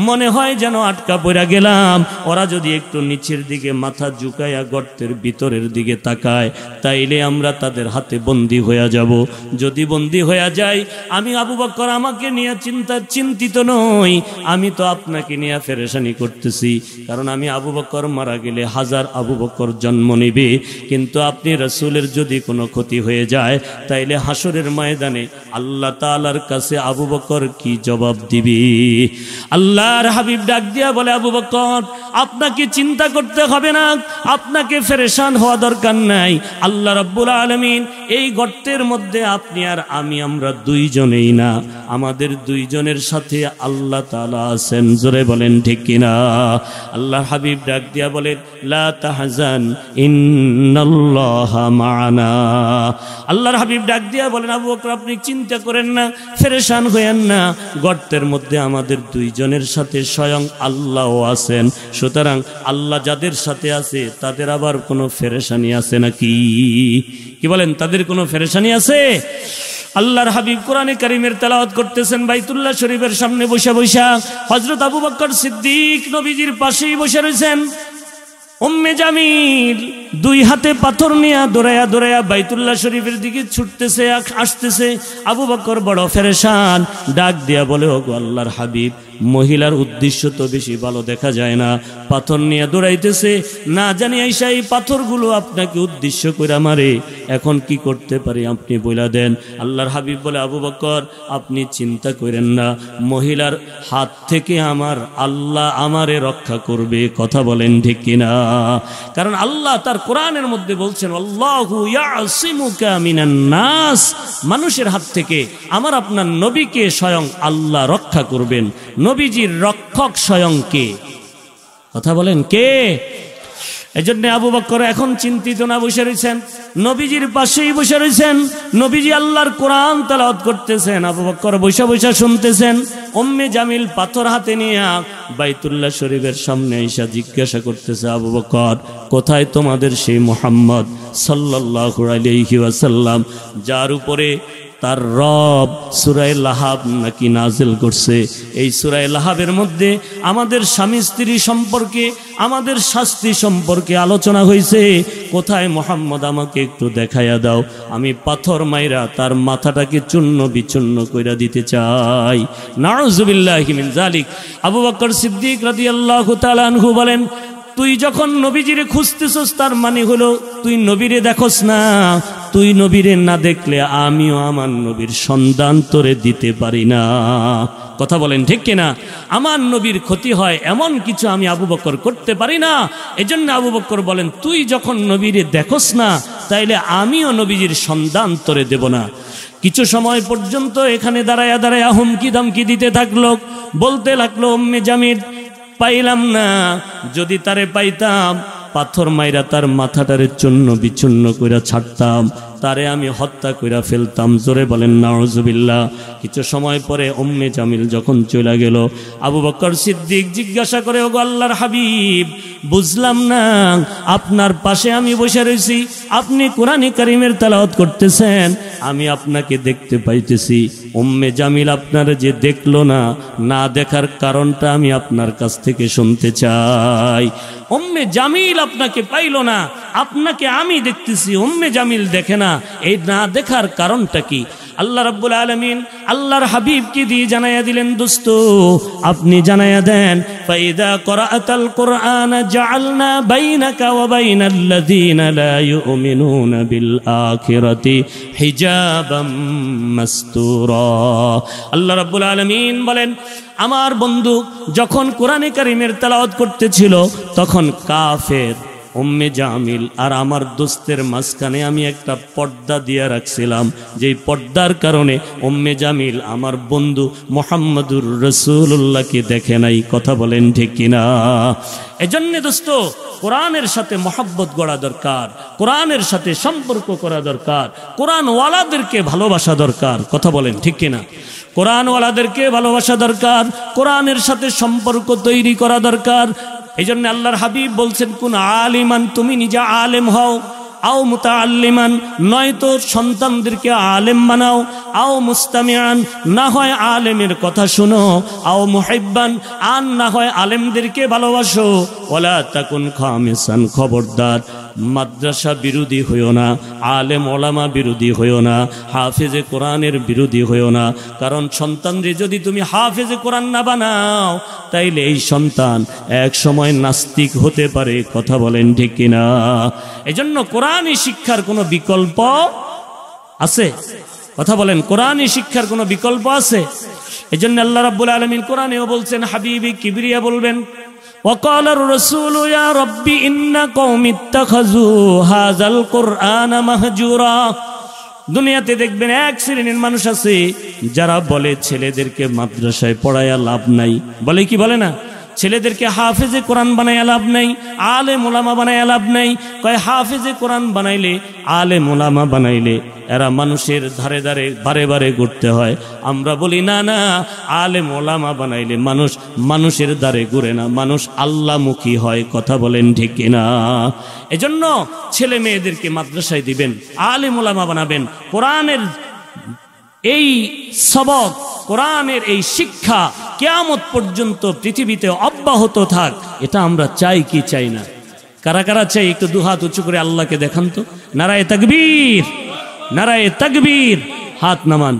Speaker 1: মনে হয় যেন আটকা পড়া গেলাম। ওরা যদি একটু নিচের দিকে মাথা ঝুঁকাইয়া গর্তের ভিতরের দিকে তাকায়, তাইলে আমরা তাদের হাতে বন্দী হয়ে যাব। যদি বন্দী হয়ে যায়, আমি আবু বকর আমাকে নিয়ে চিন্তিত নই, আমি তো আপনাকে নিয়ে পেরেশানি করতেছি। কারণ আমি আবু বকর মারা গেলে 1000 আবু বকর জন্ম নেবে, কিন্তু আপনি রাসূলের যদি কোনো ক্ষতি হয়ে যায়, তাইলে হাসরের ময়দানে আল্লাহ তাআলার কাছে আবু বকর কি জবাব দিবে? আল্লাহর হাবিব ডাক দিয়া বলে, আবু বকর, আপনাকে চিন্তা করতে হবে না, আপনাকে পেরেশান হওয়া দরকার নাই। আল্লাহ রাব্বুল আলামিন এই গর্তের মধ্যে আপনি আর আমি, আমরা দুইজনেই না, আমাদের দুইজনের সাথে আল্লাহ তাআলা আছেন। জোরে বলেন ঠিক কিনা? আল্লাহর হাবিব ডাক দিয়া বলে, লা তাহজান ইন্নাল্লাহা মা'ানা। আল্লাহর হাবিব ডাক দিয়া বলেন, আবু বকর, আপনি চিন্তা করেন না, পেরেশান হইয়েন না, গর্তের মধ্যে আমাদের দুইজনের সাথে স্বয়ং আল্লাহও আছেন। সুতরাং আল্লাহ যাদের সাথে আছে, তাদের আবার কোনো পেরেশানি আছে নাকি? কি বলেন, তাদের কোনো পেরেশানি আছে? আল্লাহর হাবিব কোরআনে কারীমের তেলাওয়াত করতেছেন বাইতুল্লাহ শরীফের সামনে বসে বসে। হযরত আবু বকর সিদ্দিক নবীজির পাশেই বসে রয়েছেন। উম্মে জামিল 2 হাতে পাথর নিয়ে দৌড়াইয়া দৌড়াইয়া বাইতুল্লাহ শরীফের দিকে ছুটতেছে, আসতেছে। আবু বকর বড় পেরেশান, ডাক দিয়া বলে, ওগো আল্লাহর হাবিব, মহিলার উদ্দেশ্য তো বেশি ভালো দেখা যায় না, পাথর নিয়ে দৌড়াইতেছে, না জানি আইসা এই পাথরগুলো আপনাকে উদ্দেশ্য করে মারে, এখন কি করতে পারি আপনি বইলা দেন। আল্লাহর হাবিব বলে, আবু বকর, আপনি চিন্তা করেন না, মহিলার হাত থেকে আমার আল্লাহ আমারে রক্ষা করবে। কথা বলেন ঠিক কিনা? কারণ আল্লাহ তার কোরআনের মধ্যে বলছেন, আল্লাহু ইয়াসিমুকা মিনান নাস, মানুষের হাত থেকে আমার আপনার নবীকে স্বয়ং আল্লাহ রক্ষা করবেন। নবীজির রক্ষক স্বয়ং কে? কথা বলেন, কে? এজন্য আবু বকর এখন চিন্তিত না, বসে রয়েছেন, নবীজির পাশেই বসে রয়েছেন। নবীজি আল্লাহর কোরআন তেলাওয়াত করতেছেন, আবু বকর বসে বসে শুনতেছেন। উম্মে জামিল পাথর হাতে নিয়ে বাইতুল্লাহ শরীফের সামনে এসে জিজ্ঞাসা করতেছে, আবু বকর, কোথায় তোমাদের সেই মুহাম্মদ সাল্লাল্লাহু আলাইহি ওয়াসাল্লাম, যার উপরে তার রব সূরা লাহাব নাকি নাজিল করছে। এই সূরা লাহাবের মধ্যে আমাদের স্বামী স্ত্রী সম্পর্কে, আমাদের শাস্তি সম্পর্কে আলোচনা হয়েছে। কোথায় মুহাম্মদ আমাকে একটু দেখাইয়া দাও, আমি পাথর মাইরা তার মাথাটাকে চূর্ণ বিচূর্ণ কইরা দিতে চাই। নাউযুবিল্লাহি মিন যালিক। আবু বকর সিদ্দিক রাদিয়াল্লাহু তাআলা আনহু বলেন, তুই যখন নবীজিরে খুঁজতেছস তার মানে হলো তুই নবীরে দেখোস না। তুই নবীরে না দেখলে আমিও আমার নবীর সন্ধান তোরে দিতে পারি না। কথা বলেন ঠিক কিনা? আমার নবীর ক্ষতি হয় এমন কিছু আমি আবু বকর করতে পারি না। এজন্য আবু বকর বলেন, তুই যখন নবীরে দেখোস না তাইলে আমিও নবীজির সন্ধান তোরে দেব না। কিছু সময় পর্যন্ত এখানে দাঁড়ায়া দাঁড়ায়া হুমকি ধমকি দিতে থাকলো, বলতে লাগলো উম্মে জামিল পাইলাম না, যদি তারে পাইতাম পাথর মাইরা তার মাথাটারে চূর্ণ বিচূর্ণ কইরা ছাড়তাম, তারে আমি হত্যা কইরা ফেলতাম। জোরে বলেন নাউযুবিল্লাহ। কিছু সময় পরে উম্মে জামিল যখন চলে গেল, আবু বকর সিদ্দিক জিজ্ঞাসা করে, ওগো আল্লাহর হাবিব, বুঝলাম না, আপনার পাশে আমি বসে রয়েছি, আপনি কোরআনে কারীমের তেলাওয়াত করতেছেন, আমি আপনাকে দেখতে পাইতেছি। উম্মে জামিল আপনার যে দেখলো না, না দেখার কারণটা আমি আপনার কাছ থেকে শুনতে চাই। উম্মে জামিল আপনাকে পাইল না, আপনাকে আমি দেখতেছি, উম্মে জামিল দেখে না, এই না দেখার কারণটা কি? আল্লাহ রাব্বুল আলামিন আল্লাহর হাবিবকে দিয়ে জানাইয়া দিলেন, দোস্ত আপনি জানাইয়া দেন, ফাইদা করাআতাল কুরআন জাআলনা বাইনাকা ওয়া বাইনাল্লাযীনা লা ইউমিনুনা বিল আখিরাতি হিজাবাম মাসতুরা। আল্লাহ রাব্বুল আলামিন বলেন, আমার বন্ধু যখন কোরআনে কারীমের তেলাওয়াত করতেছিল তখন কাফের উম্মে জামিল আর আমার দোস্তের মাঝখানে আমি একটা পর্দা দিয়ে রাখছিলাম, যেই পর্দার কারণে উম্মে জামিল আমার বন্ধু মুহাম্মদুর রাসূলুল্লাহকে দেখে নাই। কথা বলেন ঠিক কিনা? এজন্য দোস্ত কোরআনের সাথে মহব্বত গড়া দরকার, কোরআনের সাথে সম্পর্ক করা দরকার, কোরআনওয়ালাদেরকে ভালোবাসা দরকার। কথা বলেন ঠিক কিনা? কোরআনওয়ালাদেরকে ভালোবাসা দরকার, কোরআনের সাথে সম্পর্ক তৈরি করা দরকার। এই জন্য আল্লাহর হাবিব বলছেন, কোন আলিমান, তুমি নিজে আলেম হও, আও মুতাআল্লিমান, নয়তো সন্তানদেরকে আলেম বানাও, আও মুস্তামিআন, না হয় আলেমের কথা শুনো, আও মুহিব্বান, আর না হয় আলেমদেরকে ভালোবাসো, ওয়ালা তাকুন খামিসান, খবরদার মাদ্রাসা বিরোধী হইও না, আলেম ওলামা বিরোধী হইও না, হাফেজে কোরআনের বিরোধী হইও না। কারণ সন্তানরে যদি তুমি হাফেজে কোরআন না বানাও তাইলে এই সন্তান এক সময় নাস্তিক হতে পারে। কথা বলেন ঠিক কিনা? এজন্য কোরআনী শিক্ষার কোনো বিকল্প আছে? কথা বলেন, কোরআনী শিক্ষার কোনো বিকল্প আছে? এজন্য আল্লাহ রাব্বুল আলামিন কোরআনেও বলছেন, হাবিবি কিবরিয়া বলবেন, وقال الرسول يا ربي إن قوم اتخذوا هذا القرآن مهجورا। দুনিয়াতে দেখবেন এক শ্রেণীর মানুষ আছে যারা বলে ছেলেদেরকে মাদ্রাসায় পড়ায়া লাভ নাই। বলে কি বলে না? ছেলেদেরকে হাফেজে কোরআন বানায়া লাভ নাই, আলেম ওলামা বানায়া লাভ নাই। কয় হাফেজে কোরআন বানাইলে, আলেম ওলামা বানাইলে এরা মানুষের ধারে ধারে বারে বারে ঘুরতে হয়। আমরা বলি না না, আলেম ওলামা বানাইলে মানুষ মানুষের দ্বারে ঘুরে না, মানুষ আল্লাহমুখী হয়। কথা বলেন ঠিক কিনা? এজন্য ছেলে মেয়েদেরকে মাদ্রাসায় দিবেন, আলেম ওলামা বানাবেন। কোরআনের এই সবক, কোরআনের এই শিক্ষা কিয়ামত পর্যন্ত পৃথিবীতে অব্যাহত থাক, এটা আমরা চাই কি চাই না? কারা কারা চাই? একটু দুহাত উঁচু করে আল্লাহকে দেখান তো। নারায়ে তাকবীর, নারায়ে তাকবীর, হাত নামান।